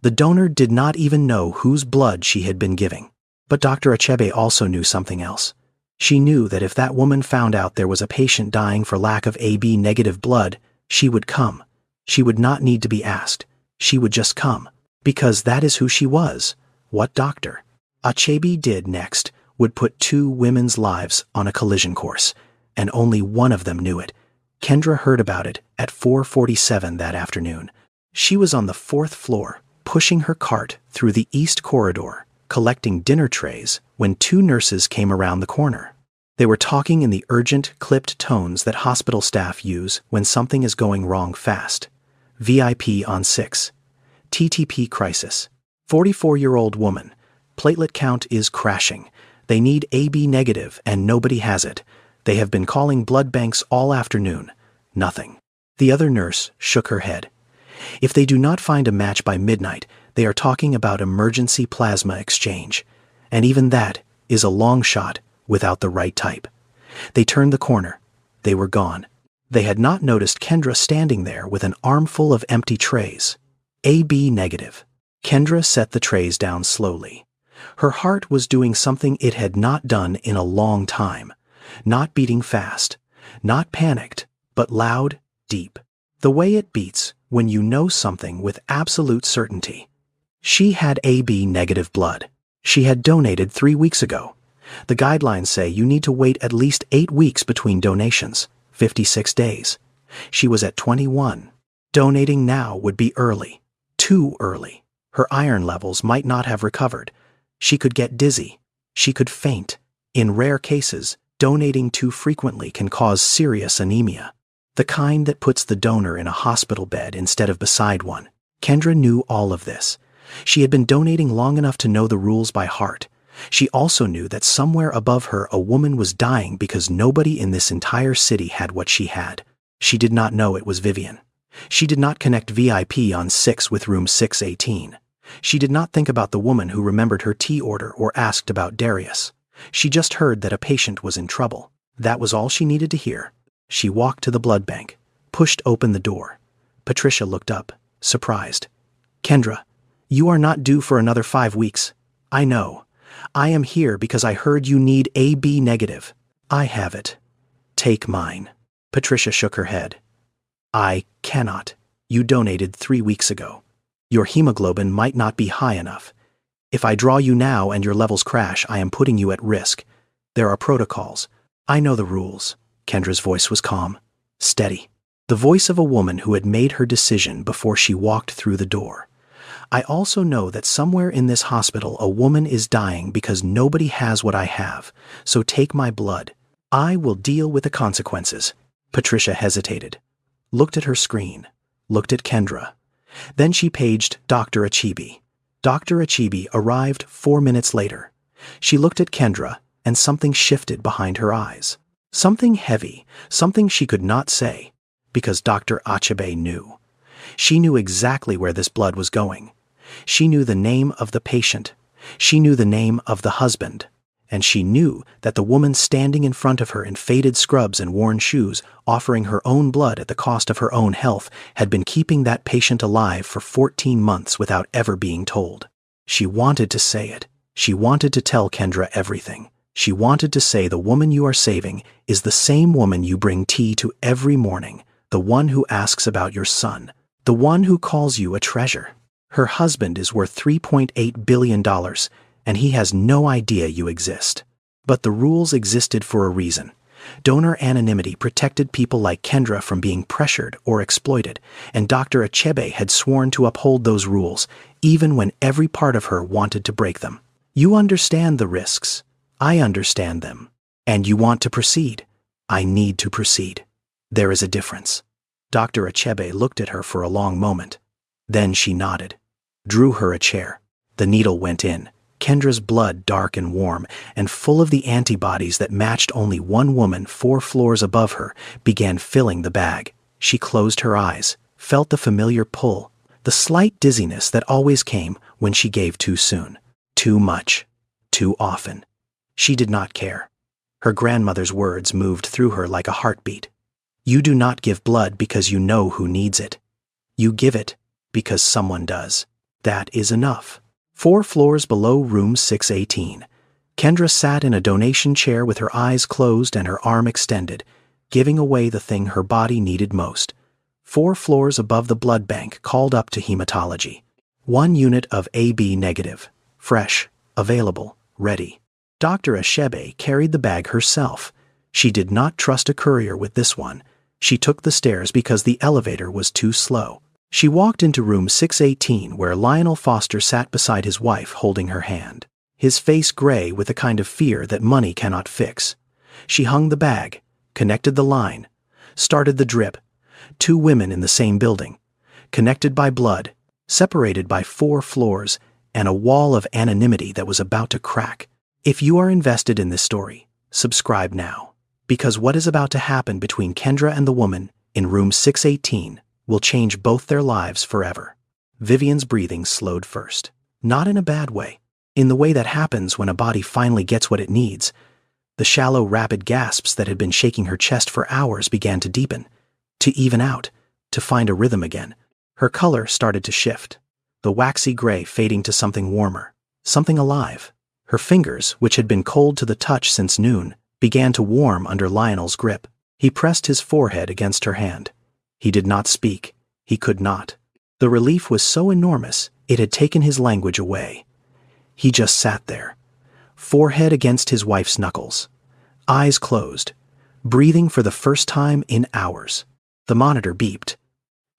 The donor did not even know whose blood she had been giving. But Dr. Achebe also knew something else. She knew that if that woman found out there was a patient dying for lack of AB negative blood, she would come. She would not need to be asked. She would just come. Because that is who she was. What doctor? Achebe did next would put 2 women's lives on a collision course, and only one of them knew it. Kendra heard about it at 4:47 that afternoon. She was on the 4th floor, pushing her cart through the east corridor, collecting dinner trays when 2 nurses came around the corner. They were talking in the urgent, clipped tones that hospital staff use when something is going wrong fast. VIP on 6. TTP crisis. 44-year-old woman. Platelet count is crashing. They need AB negative and nobody has it. They have been calling blood banks all afternoon. Nothing. The other nurse shook her head. If they do not find a match by midnight, they are talking about emergency plasma exchange. And even that is a long shot without the right type. They turned the corner. They were gone. They had not noticed Kendra standing there with an armful of empty trays. AB negative. Kendra set the trays down slowly. Her heart was doing something it had not done in a long time. Not beating fast. Not panicked, but loud, deep. The way it beats when you know something with absolute certainty. She had AB negative blood. She had donated 3 weeks ago. The guidelines say you need to wait at least 8 weeks between donations, 56 days. She was at 21. Donating now would be early. Too early. Her iron levels might not have recovered. She could get dizzy. She could faint. In rare cases, donating too frequently can cause serious anemia. The kind that puts the donor in a hospital bed instead of beside one. Kendra knew all of this. She had been donating long enough to know the rules by heart. She also knew that somewhere above her a woman was dying because nobody in this entire city had what she had. She did not know it was Vivian. She did not connect VIP on 6 with room 618. She did not think about the woman who remembered her tea order or asked about Darius. She just heard that a patient was in trouble. That was all she needed to hear. She walked to the blood bank, pushed open the door. Patricia looked up, surprised. Kendra, you are not due for another 5 weeks. I know. I am here because I heard you need AB negative. I have it. Take mine. Patricia shook her head. I cannot. You donated 3 weeks ago. Your hemoglobin might not be high enough. If I draw you now and your levels crash, I am putting you at risk. There are protocols. I know the rules. Kendra's voice was calm, steady. The voice of a woman who had made her decision before she walked through the door. I also know that somewhere in this hospital a woman is dying because nobody has what I have, so take my blood. I will deal with the consequences. Patricia hesitated, looked at her screen, looked at Kendra. Then she paged Dr. Achibi. Dr. Achibi arrived 4 minutes later. She looked at Kendra, and something shifted behind her eyes. Something heavy, something she could not say, because Dr. Achibi knew. She knew exactly where this blood was going. She knew the name of the patient. She knew the name of the husband. And she knew that the woman standing in front of her in faded scrubs and worn shoes, offering her own blood at the cost of her own health, had been keeping that patient alive for 14 months without ever being told. She wanted to say it. She wanted to tell Kendra everything. She wanted to say the woman you are saving is the same woman you bring tea to every morning, the one who asks about your son, the one who calls you a treasure. Her husband is worth $3.8 billion, and he has no idea you exist. But the rules existed for a reason. Donor anonymity protected people like Kendra from being pressured or exploited, and Dr. Achebe had sworn to uphold those rules, even when every part of her wanted to break them. You understand the risks. I understand them. And you want to proceed. I need to proceed. There is a difference. Dr. Achebe looked at her for a long moment. Then she nodded, drew her a chair. The needle went in. Kendra's blood dark and warm, and full of the antibodies that matched only one woman 4 floors above her, began filling the bag. She closed her eyes, felt the familiar pull, the slight dizziness that always came when she gave too soon, too much, too often. She did not care. Her grandmother's words moved through her like a heartbeat. You do not give blood because you know who needs it. You give it because someone does. That is enough. 4 floors below room 618. Kendra sat in a donation chair with her eyes closed and her arm extended, giving away the thing her body needed most. 4 floors above the blood bank called up to hematology. 1 unit of AB negative, fresh, available, ready. Dr. Achebe carried the bag herself. She did not trust a courier with this one. She took the stairs because the elevator was too slow. She walked into room 618 where Lionel Foster sat beside his wife holding her hand. His face gray with a kind of fear that money cannot fix. She hung the bag, connected the line, started the drip. 2 women in the same building, connected by blood, separated by 4 floors, and a wall of anonymity that was about to crack. If you are invested in this story, subscribe now, because what is about to happen between Kendra and the woman in room 618 will change both their lives forever. Vivian's breathing slowed first, not in a bad way, in the way that happens when a body finally gets what it needs. The shallow, rapid gasps that had been shaking her chest for hours began to deepen, to even out, to find a rhythm again. Her color started to shift, the waxy gray fading to something warmer, something alive. Her fingers, which had been cold to the touch since noon, began to warm under Lionel's grip. He pressed his forehead against her hand. He did not speak. He could not. The relief was so enormous, it had taken his language away. He just sat there, forehead against his wife's knuckles, eyes closed, breathing for the first time in hours. The monitor beeped.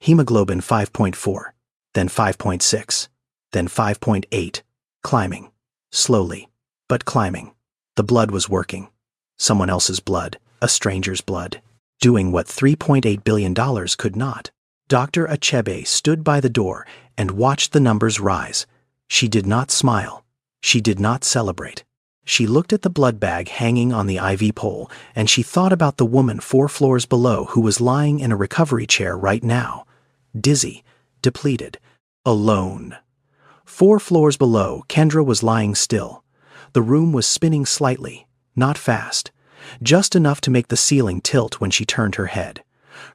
Hemoglobin 5.4, then 5.6, then 5.8, climbing. Slowly, but climbing. The blood was working. Someone else's blood, a stranger's blood, doing what $3.8 billion could not. Dr. Achebe stood by the door and watched the numbers rise. She did not smile. She did not celebrate. She looked at the blood bag hanging on the IV pole, and she thought about the woman 4 floors below who was lying in a recovery chair right now, dizzy, depleted, alone. 4 floors below, Kendra was lying still. The room was spinning slightly, not fast, just enough to make the ceiling tilt when she turned her head.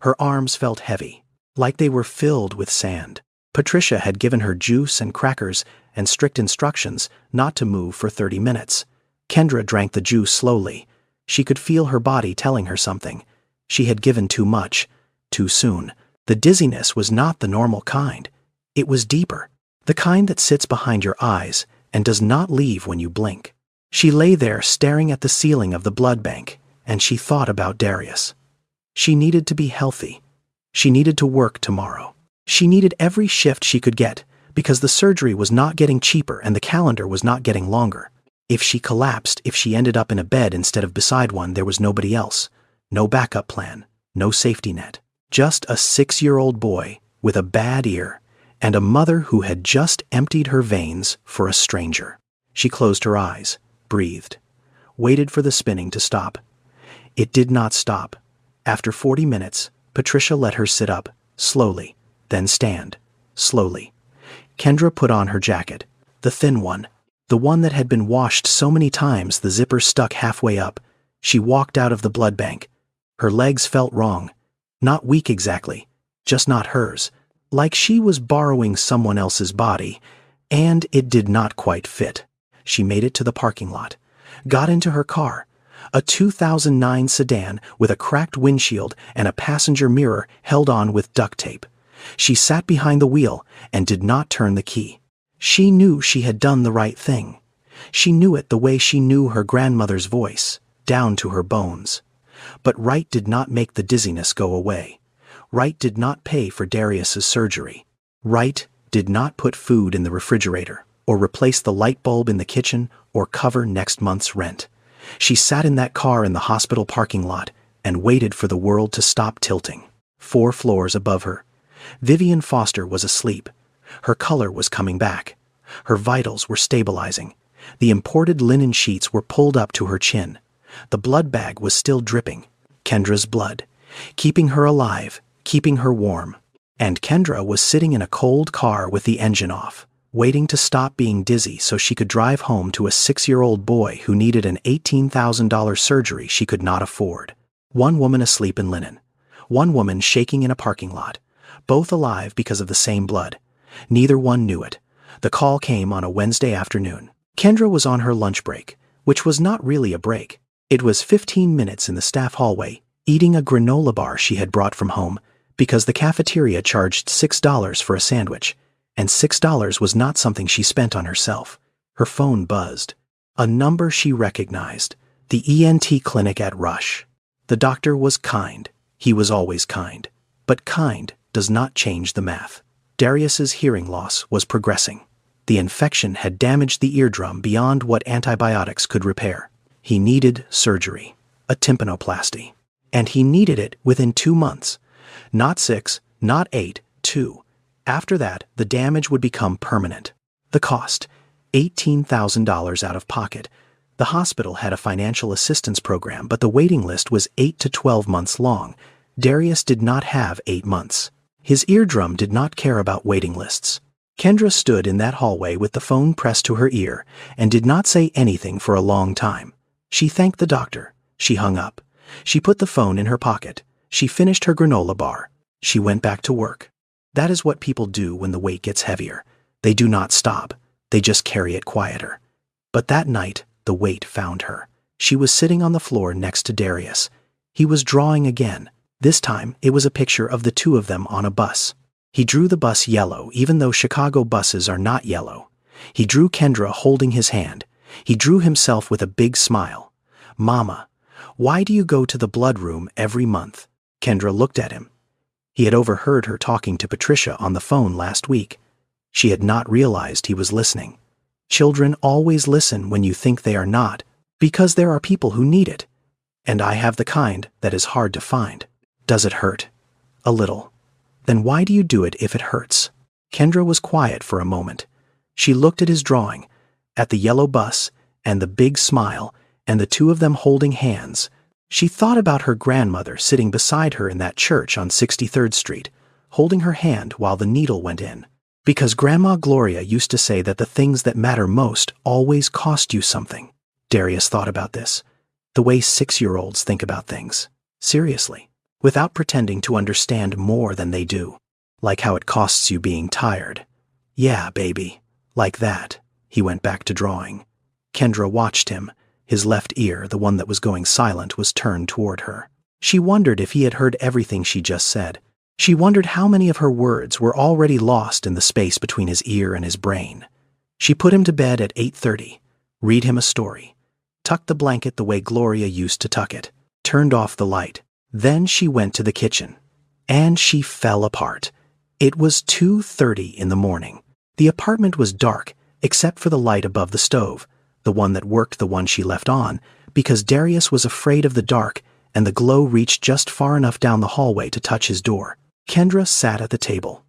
Her arms felt heavy, like they were filled with sand. Patricia had given her juice and crackers and strict instructions not to move for 30 minutes. Kendra drank the juice slowly. She could feel her body telling her something. She had given too much, too soon. The dizziness was not the normal kind. It was deeper, the kind that sits behind your eyes and does not leave when you blink. She lay there staring at the ceiling of the blood bank, and she thought about Darius. She needed to be healthy. She needed to work tomorrow. She needed every shift she could get, because the surgery was not getting cheaper and the calendar was not getting longer. If she collapsed, if she ended up in a bed instead of beside one, there was nobody else. No backup plan, no safety net. Just a 6-year-old boy with a bad ear and a mother who had just emptied her veins for a stranger. She closed her eyes, breathed, waited for the spinning to stop. It did not stop. After 40 minutes, Patricia let her sit up, slowly, then stand, slowly. Kendra put on her jacket, the thin one, the one that had been washed so many times the zipper stuck halfway up. She walked out of the blood bank. Her legs felt wrong. Not weak exactly, just not hers. Like she was borrowing someone else's body, and it did not quite fit. She made it to the parking lot, got into her car, a 2009 sedan with a cracked windshield and a passenger mirror held on with duct tape. She sat behind the wheel and did not turn the key. She knew she had done the right thing. She knew it the way she knew her grandmother's voice, down to her bones. But right did not make the dizziness go away. Right did not pay for Darius's surgery. Right did not put food in the refrigerator, or replace the light bulb in the kitchen, or cover next month's rent. She sat in that car in the hospital parking lot and waited for the world to stop tilting. 4 floors above her, Vivian Foster was asleep. Her color was coming back. Her vitals were stabilizing. The imported linen sheets were pulled up to her chin. The blood bag was still dripping. Kendra's blood, keeping her alive, keeping her warm. And Kendra was sitting in a cold car with the engine off, waiting to stop being dizzy so she could drive home to a 6-year-old boy who needed an $18,000 surgery she could not afford. One woman asleep in linen. One woman shaking in a parking lot. Both alive because of the same blood. Neither one knew it. The call came on a Wednesday afternoon. Kendra was on her lunch break, which was not really a break. It was 15 minutes in the staff hallway, eating a granola bar she had brought from home, because the cafeteria charged $6 for a sandwich, and $6 was not something she spent on herself. Her phone buzzed. A number she recognized. The ENT clinic at Rush. The doctor was kind. He was always kind. But kind does not change the math. Darius's hearing loss was progressing. The infection had damaged the eardrum beyond what antibiotics could repair. He needed surgery. a tympanoplasty. And he needed it within 2 months. Not 6, not 8, 2. After that, the damage would become permanent. The cost, $18,000 out of pocket. The hospital had a financial assistance program, but the waiting list was 8 to 12 months long. Darius did not have 8 months. His eardrum did not care about waiting lists. Kendra stood in that hallway with the phone pressed to her ear and did not say anything for a long time. She thanked the doctor. She hung up. She put the phone in her pocket. She finished her granola bar. She went back to work. That is what people do when the weight gets heavier. They do not stop. They just carry it quieter. But that night, the weight found her. She was sitting on the floor next to Darius. He was drawing again. This time, it was a picture of the two of them on a bus. He drew the bus yellow, even though Chicago buses are not yellow. He drew Kendra holding his hand. He drew himself with a big smile. "Mama, why do you go to the blood room every month?" Kendra looked at him. He had overheard her talking to Patricia on the phone last week. She had not realized he was listening. Children always listen when you think they are not, because there are people who need it. And I have the kind that is hard to find. Does it hurt? A little. Then why do you do it if it hurts? Kendra was quiet for a moment. She looked at his drawing, at the yellow bus, and the big smile, and the two of them holding hands. She thought about her grandmother sitting beside her in that church on 63rd Street, holding her hand while the needle went in. Because Grandma Gloria used to say that the things that matter most always cost you something. Darius thought about this, the way 6-year-olds think about things, seriously, without pretending to understand more than they do. Like how it costs you being tired. Yeah, baby, like that. He went back to drawing. Kendra watched him. His left ear, the one that was going silent, was turned toward her. She wondered if he had heard everything she just said. She wondered how many of her words were already lost in the space between his ear and his brain. She put him to bed at 8:30, read him a story, tucked the blanket the way Gloria used to tuck it, turned off the light. Then she went to the kitchen. And she fell apart. It was 2:30 in the morning. The apartment was dark, except for the light above the stove, the one that worked, the one she left on, because Darius was afraid of the dark, and the glow reached just far enough down the hallway to touch his door. Kendra sat at the table.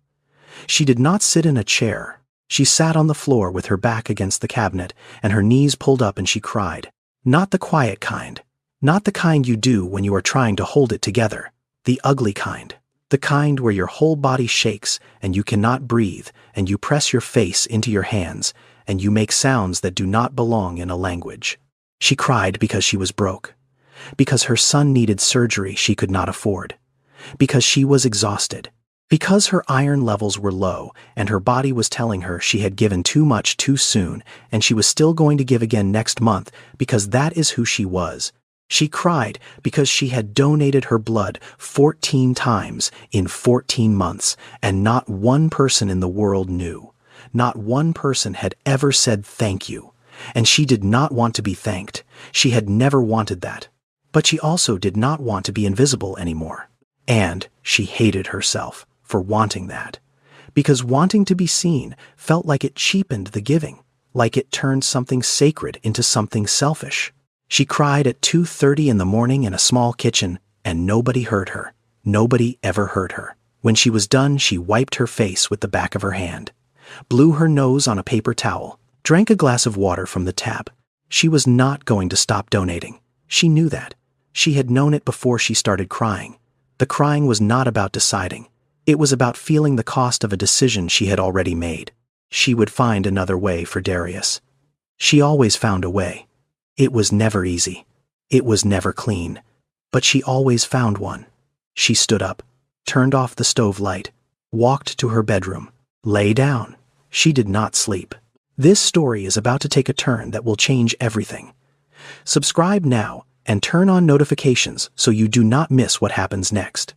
She did not sit in a chair. She sat on the floor with her back against the cabinet and her knees pulled up, and she cried. Not the quiet kind. Not the kind you do when you are trying to hold it together. The ugly kind. The kind where your whole body shakes and you cannot breathe, and you press your face into your hands and you make sounds that do not belong in a language. She cried because she was broke. Because her son needed surgery she could not afford. Because she was exhausted. Because her iron levels were low and her body was telling her she had given too much too soon and she was still going to give again next month because that is who she was. She cried because she had donated her blood 14 times in 14 months and not one person in the world knew. Not one person had ever said thank you. And she did not want to be thanked. She had never wanted that. But she also did not want to be invisible anymore. And she hated herself for wanting that. Because wanting to be seen felt like it cheapened the giving, like it turned something sacred into something selfish. She cried at 2:30 in the morning in a small kitchen, and nobody heard her. Nobody ever heard her. When she was done, she wiped her face with the back of her hand, blew her nose on a paper towel, drank a glass of water from the tap. She was not going to stop donating. She knew that. She had known it before she started crying. The crying was not about deciding. It was about feeling the cost of a decision she had already made. She would find another way for Darius. She always found a way. It was never easy. It was never clean. But she always found one. She stood up, turned off the stove light, walked to her bedroom, lay down. She did not sleep. This story is about to take a turn that will change everything. Subscribe now and turn on notifications so you do not miss what happens next.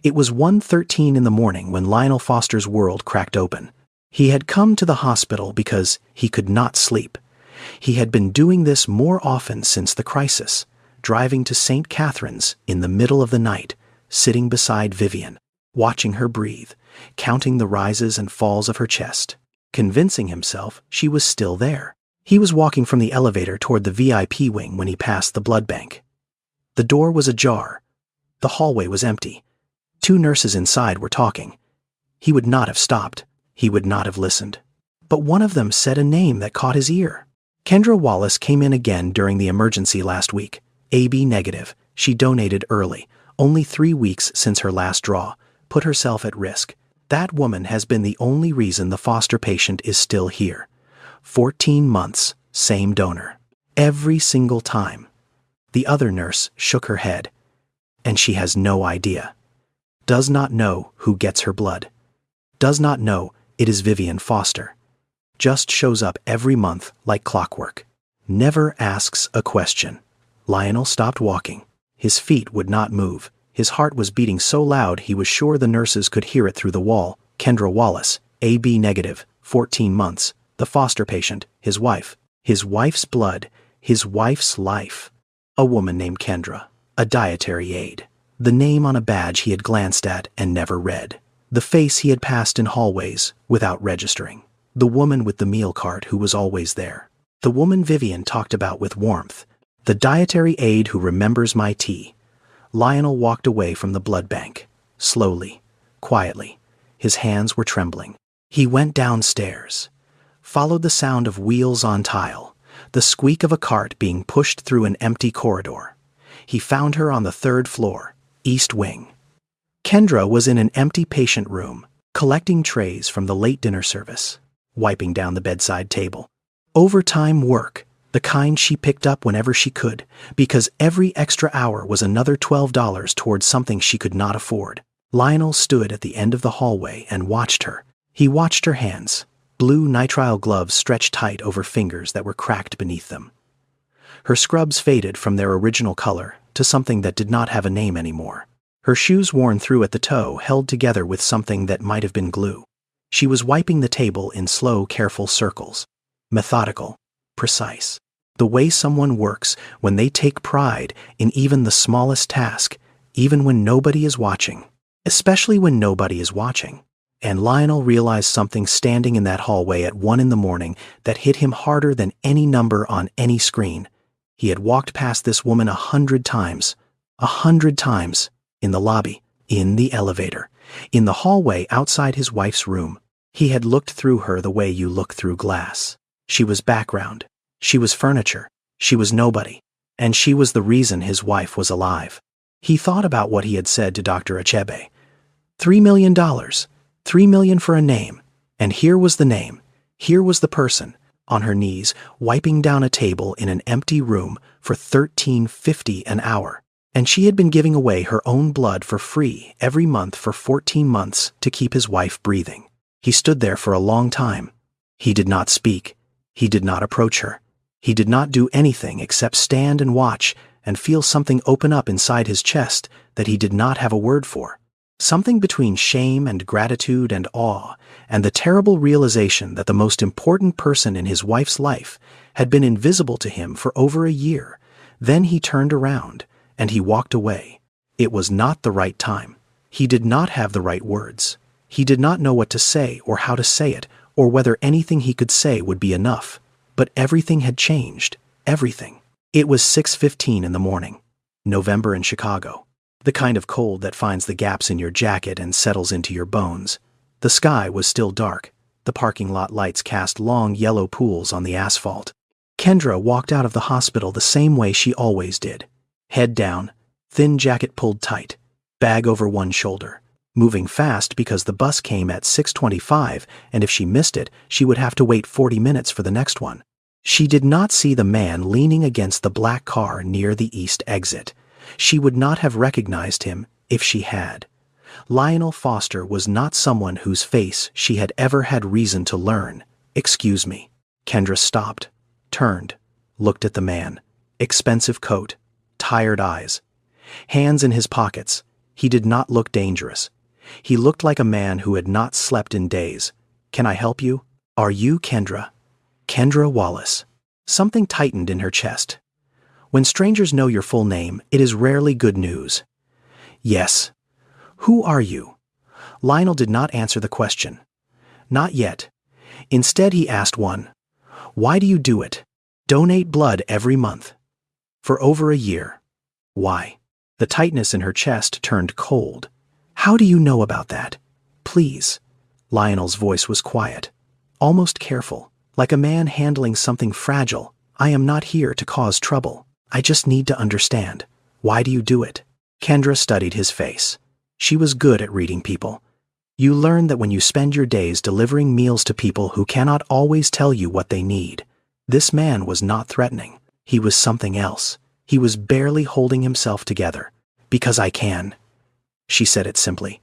It was 1:13 in the morning when Lionel Foster's world cracked open. He had come to the hospital because he could not sleep. He had been doing this more often since the crisis, driving to St. Catherine's in the middle of the night, sitting beside Vivian, watching her breathe, counting the rises and falls of her chest, convincing himself she was still there. He was walking from the elevator toward the VIP wing when he passed the blood bank. The door was ajar. The hallway was empty. 2 nurses inside were talking. He would not have stopped. He would not have listened. But one of them said a name that caught his ear. Kendra Wallace came in again during the emergency last week. AB negative. She donated early. Only 3 weeks since her last draw. Put herself at risk. That woman has been the only reason the foster patient is still here. 14 months, same donor. Every single time. The other nurse shook her head. And she has no idea. Does not know who gets her blood. Does not know it is Vivian Foster. Just shows up every month like clockwork. Never asks a question. Lionel stopped walking. His feet would not move. His heart was beating so loud he was sure the nurses could hear it through the wall. Kendra Wallace, AB negative, 14 months. The foster patient, his wife. His wife's blood, his wife's life. A woman named Kendra. A dietary aide. The name on a badge he had glanced at and never read. The face he had passed in hallways without registering. The woman with the meal cart who was always there. The woman Vivian talked about with warmth. The dietary aide who remembers my tea. Lionel walked away from the blood bank. Slowly, quietly. His hands were trembling. He went downstairs. Followed the sound of wheels on tile. The squeak of a cart being pushed through an empty corridor. He found her on the 3rd floor, East Wing. Kendra was in an empty patient room, collecting trays from the late dinner service, wiping down the bedside table. Overtime work, the kind she picked up whenever she could, because every extra hour was another $12 towards something she could not afford. Lionel stood at the end of the hallway and watched her. He watched her hands, blue nitrile gloves stretched tight over fingers that were cracked beneath them. Her scrubs faded from their original color to something that did not have a name anymore. Her shoes worn through at the toe held together with something that might have been glue. She was wiping the table in slow, careful circles. Methodical, precise. The way someone works when they take pride in even the smallest task, even when nobody is watching. Especially when nobody is watching. And Lionel realized something standing in that hallway at 1 a.m. that hit him harder than any number on any screen. He had walked past this woman 100 times. 100 times. In the lobby. In the elevator. In the hallway outside his wife's room. He had looked through her the way you look through glass. She was background. She was furniture. She was nobody. And she was the reason his wife was alive. He thought about what he had said to Dr. Achebe. $3 million. $3 million for a name. And here was the name. Here was the person, on her knees, wiping down a table in an empty room for $13.50 an hour. And she had been giving away her own blood for free every month for 14 months to keep his wife breathing. He stood there for a long time. He did not speak. He did not approach her. He did not do anything except stand and watch and feel something open up inside his chest that he did not have a word for. Something between shame and gratitude and awe, and the terrible realization that the most important person in his wife's life had been invisible to him for over a year. Then he turned around, and he walked away. It was not the right time. He did not have the right words. He did not know what to say or how to say it, or whether anything he could say would be enough. But everything had changed. Everything. It was 6:15 in the morning. November in Chicago. The kind of cold that finds the gaps in your jacket and settles into your bones. The sky was still dark. The parking lot lights cast long yellow pools on the asphalt. Kendra walked out of the hospital the same way she always did. Head down, thin jacket pulled tight, bag over one shoulder. Moving fast because the bus came at 6:25, and if she missed it, she would have to wait 40 minutes for the next one. She did not see the man leaning against the black car near the east exit. She would not have recognized him if she had. Lionel Foster was not someone whose face she had ever had reason to learn. "Excuse me." Kendra stopped, turned, looked at the man. Expensive coat, tired eyes. Hands in his pockets. He did not look dangerous. He looked like a man who had not slept in days. "Can I help you? Are you Kendra?" Kendra Wallace. Something tightened in her chest. When strangers know your full name, it is rarely good news. "Yes." "Who are you?" Lionel did not answer the question. Not yet. Instead he asked one. "Why do you do it? Donate blood every month." "For over a year." Why? The tightness in her chest turned cold. How do you know about that? Please. Lionel's voice was quiet, almost careful, like a man handling something fragile. I am not here to cause trouble. I just need to understand. Why do you do it? Kendra studied his face. She was good at reading people. You learn that when you spend your days delivering meals to people who cannot always tell you what they need. This man was not threatening. He was something else. He was barely holding himself together. Because I can. She said it simply.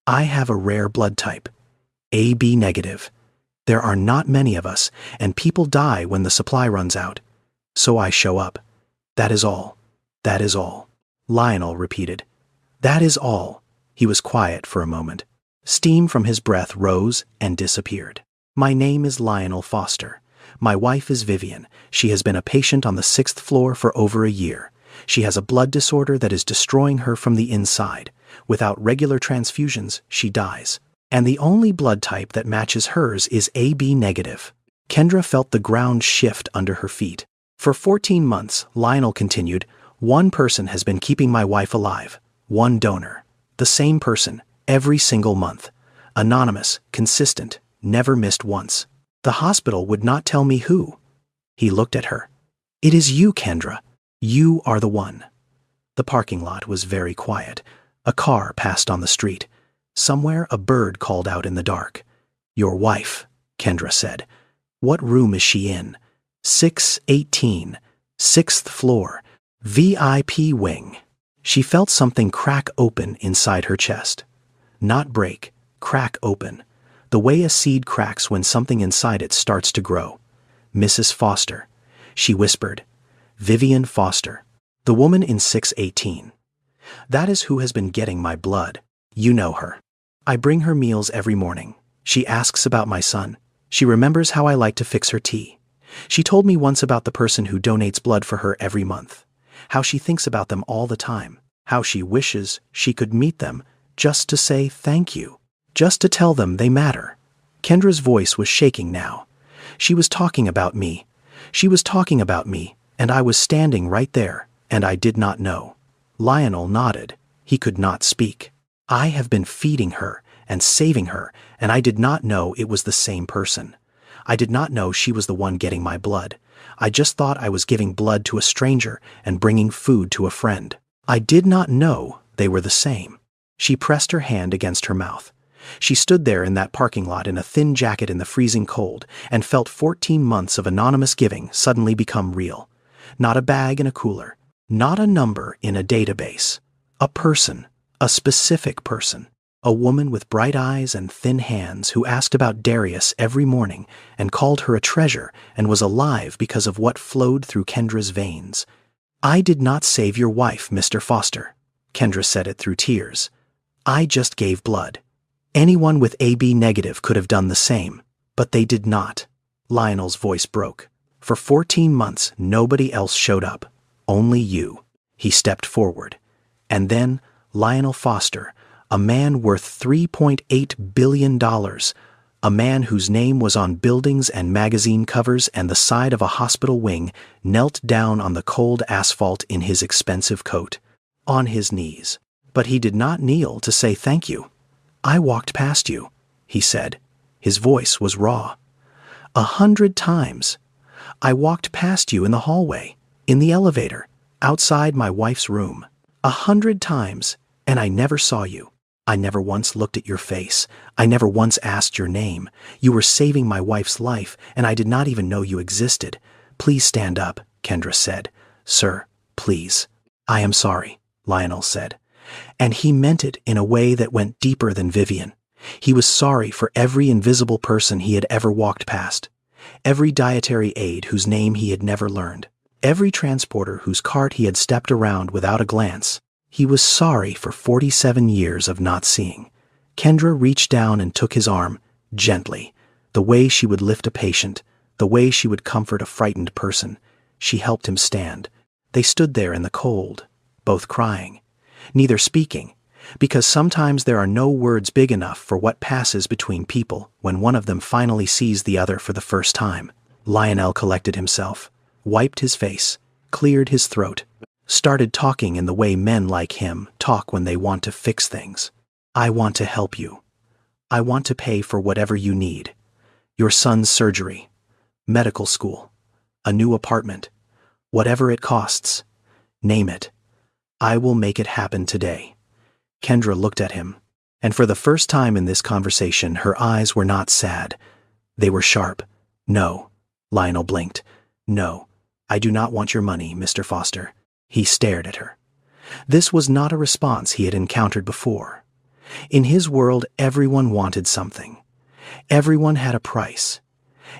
I have a rare blood type. AB negative. There are not many of us, and people die when the supply runs out. So I show up. That is all. That is all. Lionel repeated. That is all. He was quiet for a moment. Steam from his breath rose and disappeared. My name is Lionel Foster. My wife is Vivian. She has been a patient on the 6th floor for over a year. She has a blood disorder that is destroying her from the inside. Without regular transfusions, she dies. And the only blood type that matches hers is AB negative. Kendra felt the ground shift under her feet. For 14 months, Lionel continued, one person has been keeping my wife alive. One donor. The same person, every single month. Anonymous, consistent, never missed once. The hospital would not tell me who. He looked at her. It is you, Kendra. You are the one. The parking lot was very quiet. A car passed on the street. Somewhere a bird called out in the dark. Your wife, Kendra said. What room is she in? 618, 6th floor, VIP wing. She felt something crack open inside her chest. Not break, crack open. The way a seed cracks when something inside it starts to grow. Mrs. Foster. She whispered. Vivian Foster. The woman in 618. That is who has been getting my blood. You know her. I bring her meals every morning. She asks about my son. She remembers how I like to fix her tea. She told me once about the person who donates blood for her every month. How she thinks about them all the time. How she wishes she could meet them just to say thank you. Just to tell them they matter. Kendra's voice was shaking now. She was talking about me. She was talking about me, and I was standing right there, and I did not know. Lionel nodded. He could not speak. I have been feeding her and saving her, and I did not know it was the same person. I did not know she was the one getting my blood. I just thought I was giving blood to a stranger and bringing food to a friend. I did not know they were the same. She pressed her hand against her mouth. She stood there in that parking lot in a thin jacket in the freezing cold and felt 14 months of anonymous giving suddenly become real. Not a bag in a cooler. Not a number in a database. A person. A specific person. A woman with bright eyes and thin hands who asked about Darius every morning and called her a treasure and was alive because of what flowed through Kendra's veins. I did not save your wife, Mr. Foster. Kendra said it through tears. I just gave blood. Anyone with AB negative could have done the same, but they did not. Lionel's voice broke. For 14 months, nobody else showed up. Only you. He stepped forward. And then, Lionel Foster, a man worth $3.8 billion, a man whose name was on buildings and magazine covers and the side of a hospital wing, knelt down on the cold asphalt in his expensive coat, on his knees. But he did not kneel to say thank you. I walked past you, he said. His voice was raw. 100 times. I walked past you in the hallway, in the elevator, outside my wife's room. 100 times, and I never saw you. I never once looked at your face. I never once asked your name. You were saving my wife's life, and I did not even know you existed. Please stand up, Kendra said. Sir, please. I am sorry, Lionel said. And he meant it in a way that went deeper than Vivian. He was sorry for every invisible person he had ever walked past, every dietary aide whose name he had never learned, every transporter whose cart he had stepped around without a glance. He was sorry for 47 years of not seeing. Kendra reached down and took his arm, gently, the way she would lift a patient, the way she would comfort a frightened person. She helped him stand. They stood there in the cold, both crying, neither speaking, because sometimes there are no words big enough for what passes between people when one of them finally sees the other for the first time. Lionel collected himself, wiped his face, cleared his throat. Started talking in the way men like him talk when they want to fix things. I want to help you. I want to pay for whatever you need. Your son's surgery, medical school, a new apartment, whatever it costs. Name it. I will make it happen today. Kendra looked at him, and for the first time in this conversation, her eyes were not sad. They were sharp. No. Lionel blinked. No, I do not want your money, Mr. Foster. He stared at her. This was not a response he had encountered before. In his world, everyone wanted something. Everyone had a price.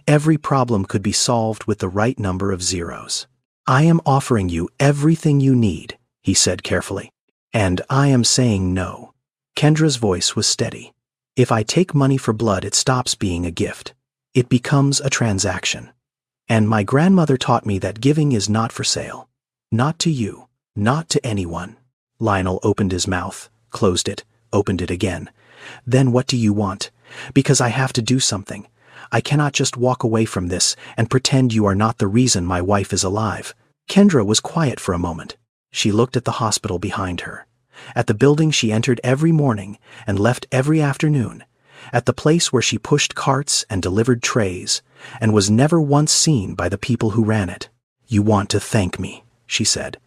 Every problem could be solved with the right number of zeros. I am offering you everything you need, he said carefully. And I am saying no. Kendra's voice was steady. If I take money for blood, it stops being a gift. It becomes a transaction. And my grandmother taught me that giving is not for sale. Not to you. Not to anyone. Lionel opened his mouth, closed it, opened it again. Then what do you want? Because I have to do something. I cannot just walk away from this and pretend you are not the reason my wife is alive. Kendra was quiet for a moment. She looked at the hospital behind her, at the building she entered every morning and left every afternoon, at the place where she pushed carts and delivered trays, and was never once seen by the people who ran it. You want to thank me, she said.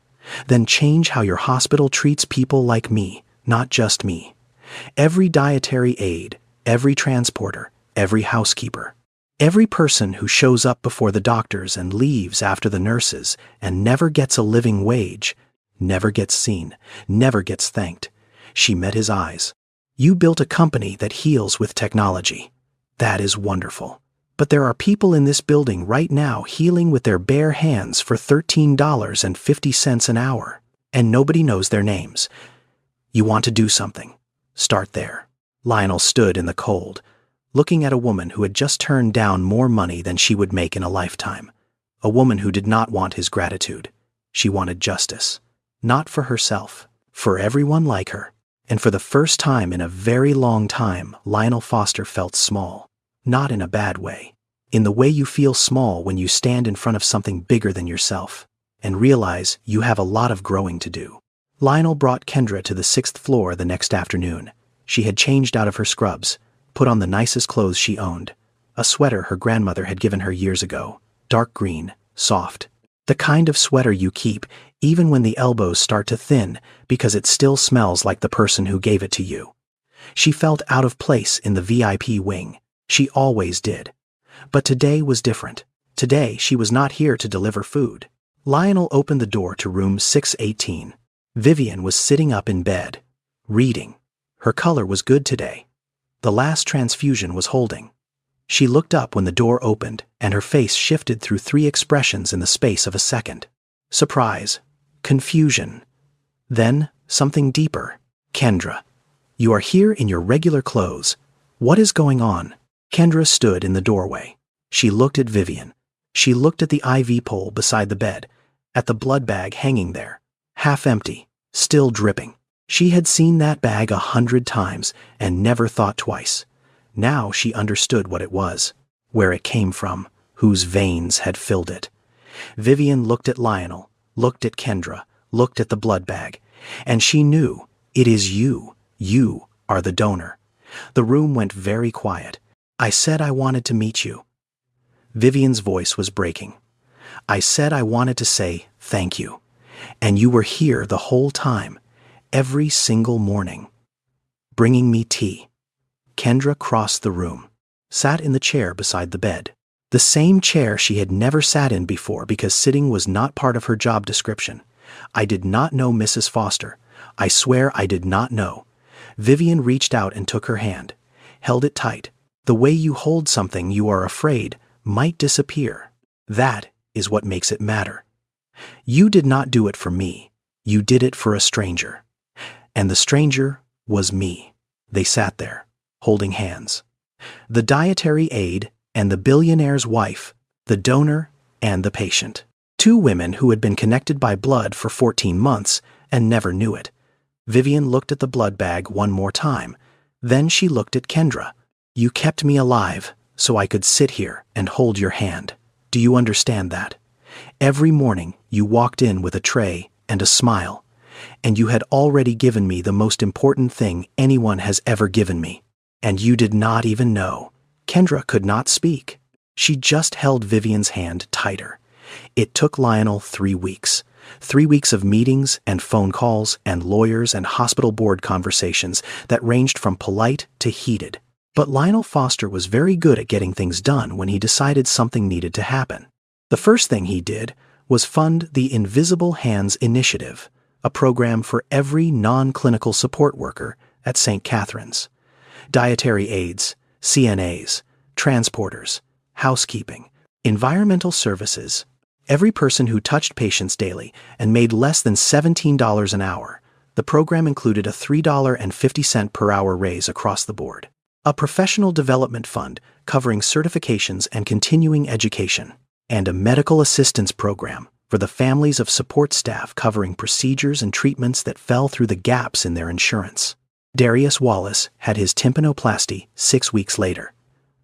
Then change how your hospital treats people like me, not just me. Every dietary aide, every transporter, every housekeeper. Every person who shows up before the doctors and leaves after the nurses and never gets a living wage, never gets seen, never gets thanked. She met his eyes. You built a company that heals with technology. That is wonderful. But there are people in this building right now healing with their bare hands for $13.50 an hour, and nobody knows their names. You want to do something. Start there. Lionel stood in the cold, looking at a woman who had just turned down more money than she would make in a lifetime. A woman who did not want his gratitude. She wanted justice. Not for herself, for everyone like her. And for the first time in a very long time, Lionel Foster felt small. Not in a bad way. In the way you feel small when you stand in front of something bigger than yourself and realize you have a lot of growing to do. Lionel brought Kendra to the 6th floor the next afternoon. She had changed out of her scrubs, put on the nicest clothes she owned. A sweater her grandmother had given her years ago, dark green, soft. The kind of sweater you keep even when the elbows start to thin because it still smells like the person who gave it to you. She felt out of place in the VIP wing. She always did. But today was different. Today she was not here to deliver food. Lionel opened the door to room 618. Vivian was sitting up in bed, reading. Her color was good today. The last transfusion was holding. She looked up when the door opened, and her face shifted through 3 expressions in the space of a second. Surprise, confusion, then something deeper. Kendra, you are here in your regular clothes. What is going on? Kendra stood in the doorway. She looked at Vivian. She looked at the IV pole beside the bed, at the blood bag hanging there, half empty, still dripping. She had seen that bag 100 times and never thought twice. Now she understood what it was, where it came from, whose veins had filled it. Vivian looked at Lionel, looked at Kendra, looked at the blood bag, and she knew, it is you. You are the donor. The room went very quiet. I said I wanted to meet you. Vivian's voice was breaking. I said I wanted to say thank you. And you were here the whole time, every single morning, bringing me tea. Kendra crossed the room, sat in the chair beside the bed. The same chair she had never sat in before because sitting was not part of her job description. I did not know Mrs. Foster. I swear I did not know. Vivian reached out and took her hand, held it tight. The way you hold something you are afraid might disappear. That is what makes it matter. You did not do it for me. You did it for a stranger. And the stranger was me. They sat there, holding hands. The dietary aide and the billionaire's wife, the donor and the patient. 2 women who had been connected by blood for 14 months and never knew it. Vivian looked at the blood bag one more time. Then she looked at Kendra. You kept me alive so I could sit here and hold your hand. Do you understand that? Every morning you walked in with a tray and a smile. And you had already given me the most important thing anyone has ever given me. And you did not even know. Kendra could not speak. She just held Vivian's hand tighter. It took Lionel 3 weeks. 3 weeks of meetings and phone calls and lawyers and hospital board conversations that ranged from polite to heated. But Lionel Foster was very good at getting things done when he decided something needed to happen. The first thing he did was fund the Invisible Hands Initiative, a program for every non-clinical support worker at St. Catherine's. Dietary aides, CNAs, transporters, housekeeping, environmental services. Every person who touched patients daily and made less than $17 an hour. The program included a $3.50 per hour raise across the board. A professional development fund covering certifications and continuing education. And a medical assistance program for the families of support staff covering procedures and treatments that fell through the gaps in their insurance. Darius Wallace had his tympanoplasty 6 weeks later.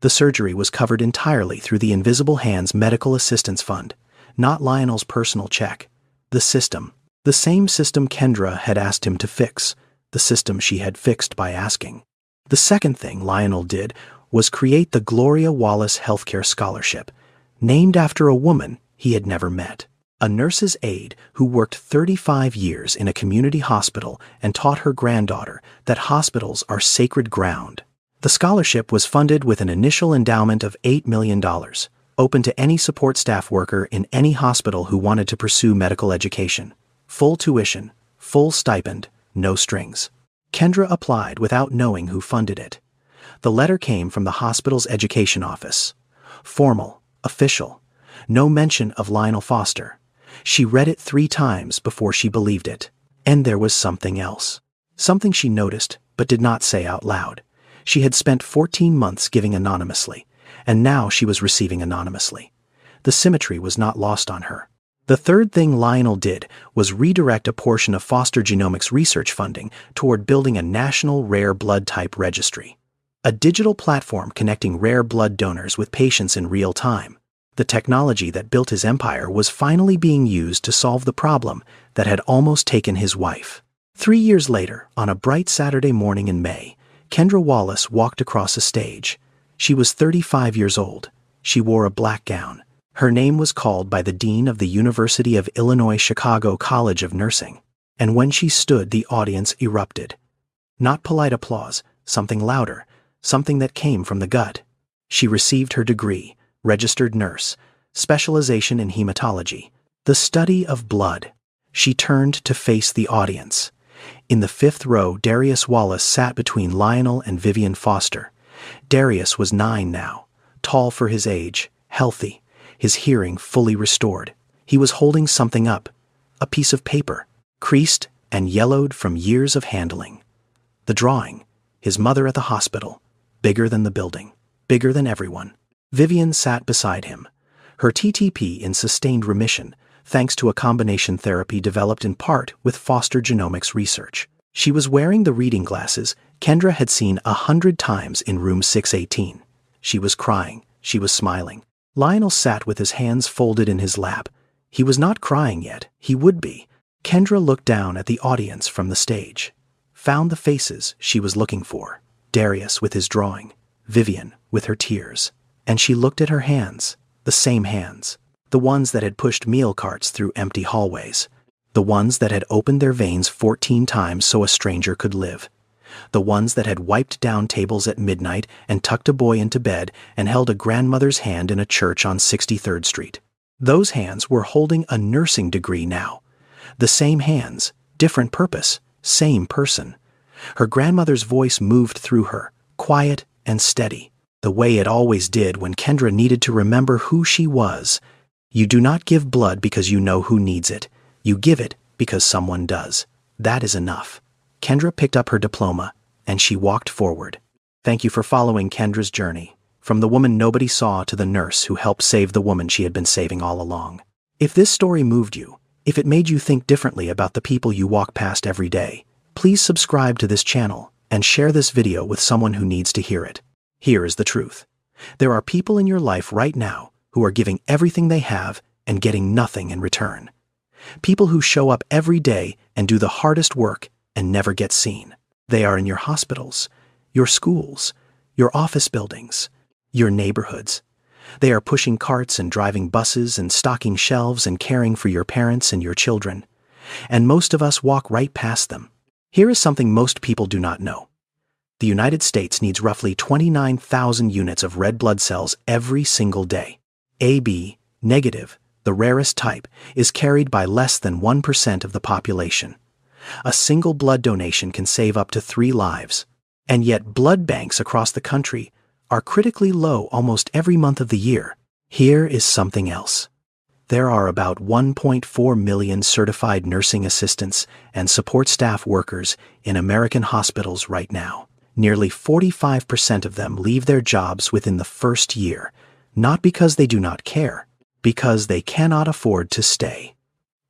The surgery was covered entirely through the Invisible Hands Medical Assistance Fund, not Lionel's personal check. The system. The same system Kendra had asked him to fix, the system she had fixed by asking. The second thing Lionel did was create the Gloria Wallace Healthcare Scholarship, named after a woman he had never met. A nurse's aide who worked 35 years in a community hospital and taught her granddaughter that hospitals are sacred ground. The scholarship was funded with an initial endowment of $8 million, open to any support staff worker in any hospital who wanted to pursue medical education. Full tuition, full stipend, no strings. Kendra applied without knowing who funded it. The letter came from the hospital's education office. Formal, official, no mention of Lionel Foster. She read it 3 times before she believed it. And there was something else. Something she noticed but did not say out loud. She had spent 14 months giving anonymously, and now she was receiving anonymously. The symmetry was not lost on her. The third thing Lionel did was redirect a portion of Foster Genomics research funding toward building a national rare blood type registry. A digital platform connecting rare blood donors with patients in real time. The technology that built his empire was finally being used to solve the problem that had almost taken his wife. 3 years later, on a bright Saturday morning in May, Kendra Wallace walked across a stage. She was 35 years old. She wore a black gown. Her name was called by the dean of the University of Illinois Chicago College of Nursing. And when she stood, the audience erupted. Not polite applause, something louder, something that came from the gut. She received her degree, registered nurse, specialization in hematology, the study of blood. She turned to face the audience. In the 5th row, Darius Wallace sat between Lionel and Vivian Foster. Darius was 9 now, tall for his age, healthy, his hearing fully restored. He was holding something up, a piece of paper, creased and yellowed from years of handling. The drawing, his mother at the hospital, bigger than the building, bigger than everyone. Vivian sat beside him, her TTP in sustained remission, thanks to a combination therapy developed in part with Foster Genomics research. She was wearing the reading glasses Kendra had seen 100 times in room 618. She was crying, she was smiling. Lionel sat with his hands folded in his lap. He was not crying yet, he would be. Kendra looked down at the audience from the stage, found the faces she was looking for. Darius with his drawing, Vivian with her tears. And she looked at her hands, the same hands, the ones that had pushed meal carts through empty hallways, the ones that had opened their veins 14 times so a stranger could live, the ones that had wiped down tables at midnight and tucked a boy into bed and held a grandmother's hand in a church on 63rd Street. Those hands were holding a nursing degree now. The same hands, different purpose, same person. Her grandmother's voice moved through her, quiet and steady, the way it always did when Kendra needed to remember who she was. You do not give blood because you know who needs it. You give it because someone does. That is enough. Kendra picked up her diploma, and she walked forward. Thank you for following Kendra's journey, from the woman nobody saw to the nurse who helped save the woman she had been saving all along. If this story moved you, if it made you think differently about the people you walk past every day, please subscribe to this channel and share this video with someone who needs to hear it. Here is the truth. There are people in your life right now who are giving everything they have and getting nothing in return. People who show up every day and do the hardest work and never get seen. They are in your hospitals, your schools, your office buildings, your neighborhoods. They are pushing carts and driving buses and stocking shelves and caring for your parents and your children. And most of us walk right past them. Here is something most people do not know. The United States needs roughly 29,000 units of red blood cells every single day. AB, negative, the rarest type, is carried by less than 1% of the population. A single blood donation can save up to 3 lives. And yet blood banks across the country are critically low almost every month of the year. Here is something else. There are about 1.4 million certified nursing assistants and support staff workers in American hospitals right now. Nearly 45% of them leave their jobs within the first year, not because they do not care, because they cannot afford to stay.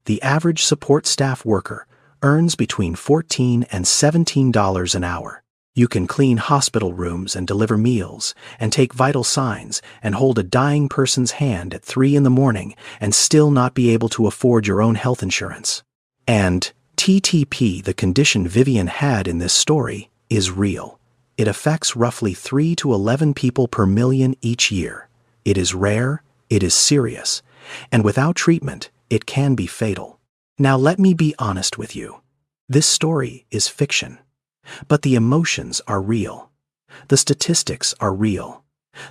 The average support staff worker earns between $14 and $17 an hour. You can clean hospital rooms and deliver meals and take vital signs and hold a dying person's hand at 3 in the morning and still not be able to afford your own health insurance. And TTP, the condition Vivian had in this story, is real. It affects roughly 3 to 11 people per million each year. It is rare, it is serious, and without treatment, it can be fatal. Now let me be honest with you. This story is fiction. But the emotions are real. The statistics are real.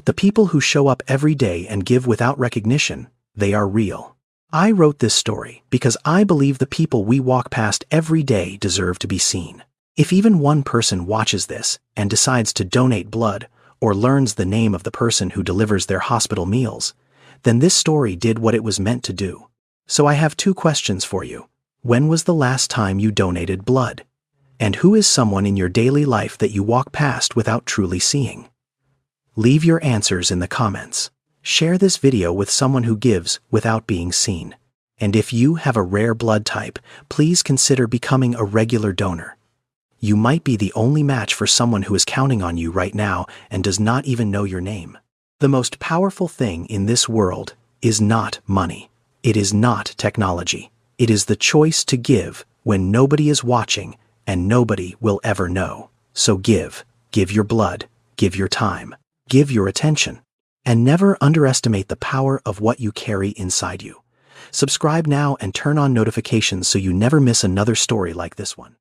The people who show up every day and give without recognition, they are real. I wrote this story because I believe the people we walk past every day deserve to be seen. If even one person watches this and decides to donate blood or learns the name of the person who delivers their hospital meals, then this story did what it was meant to do. So I have 2 questions for you. When was the last time you donated blood? And who is someone in your daily life that you walk past without truly seeing? Leave your answers in the comments. Share this video with someone who gives without being seen. And if you have a rare blood type, please consider becoming a regular donor. You might be the only match for someone who is counting on you right now and does not even know your name. The most powerful thing in this world is not money. It is not technology. It is the choice to give when nobody is watching and nobody will ever know. So give your blood, give your time, give your attention, and never underestimate the power of what you carry inside you. Subscribe now and turn on notifications so you never miss another story like this one.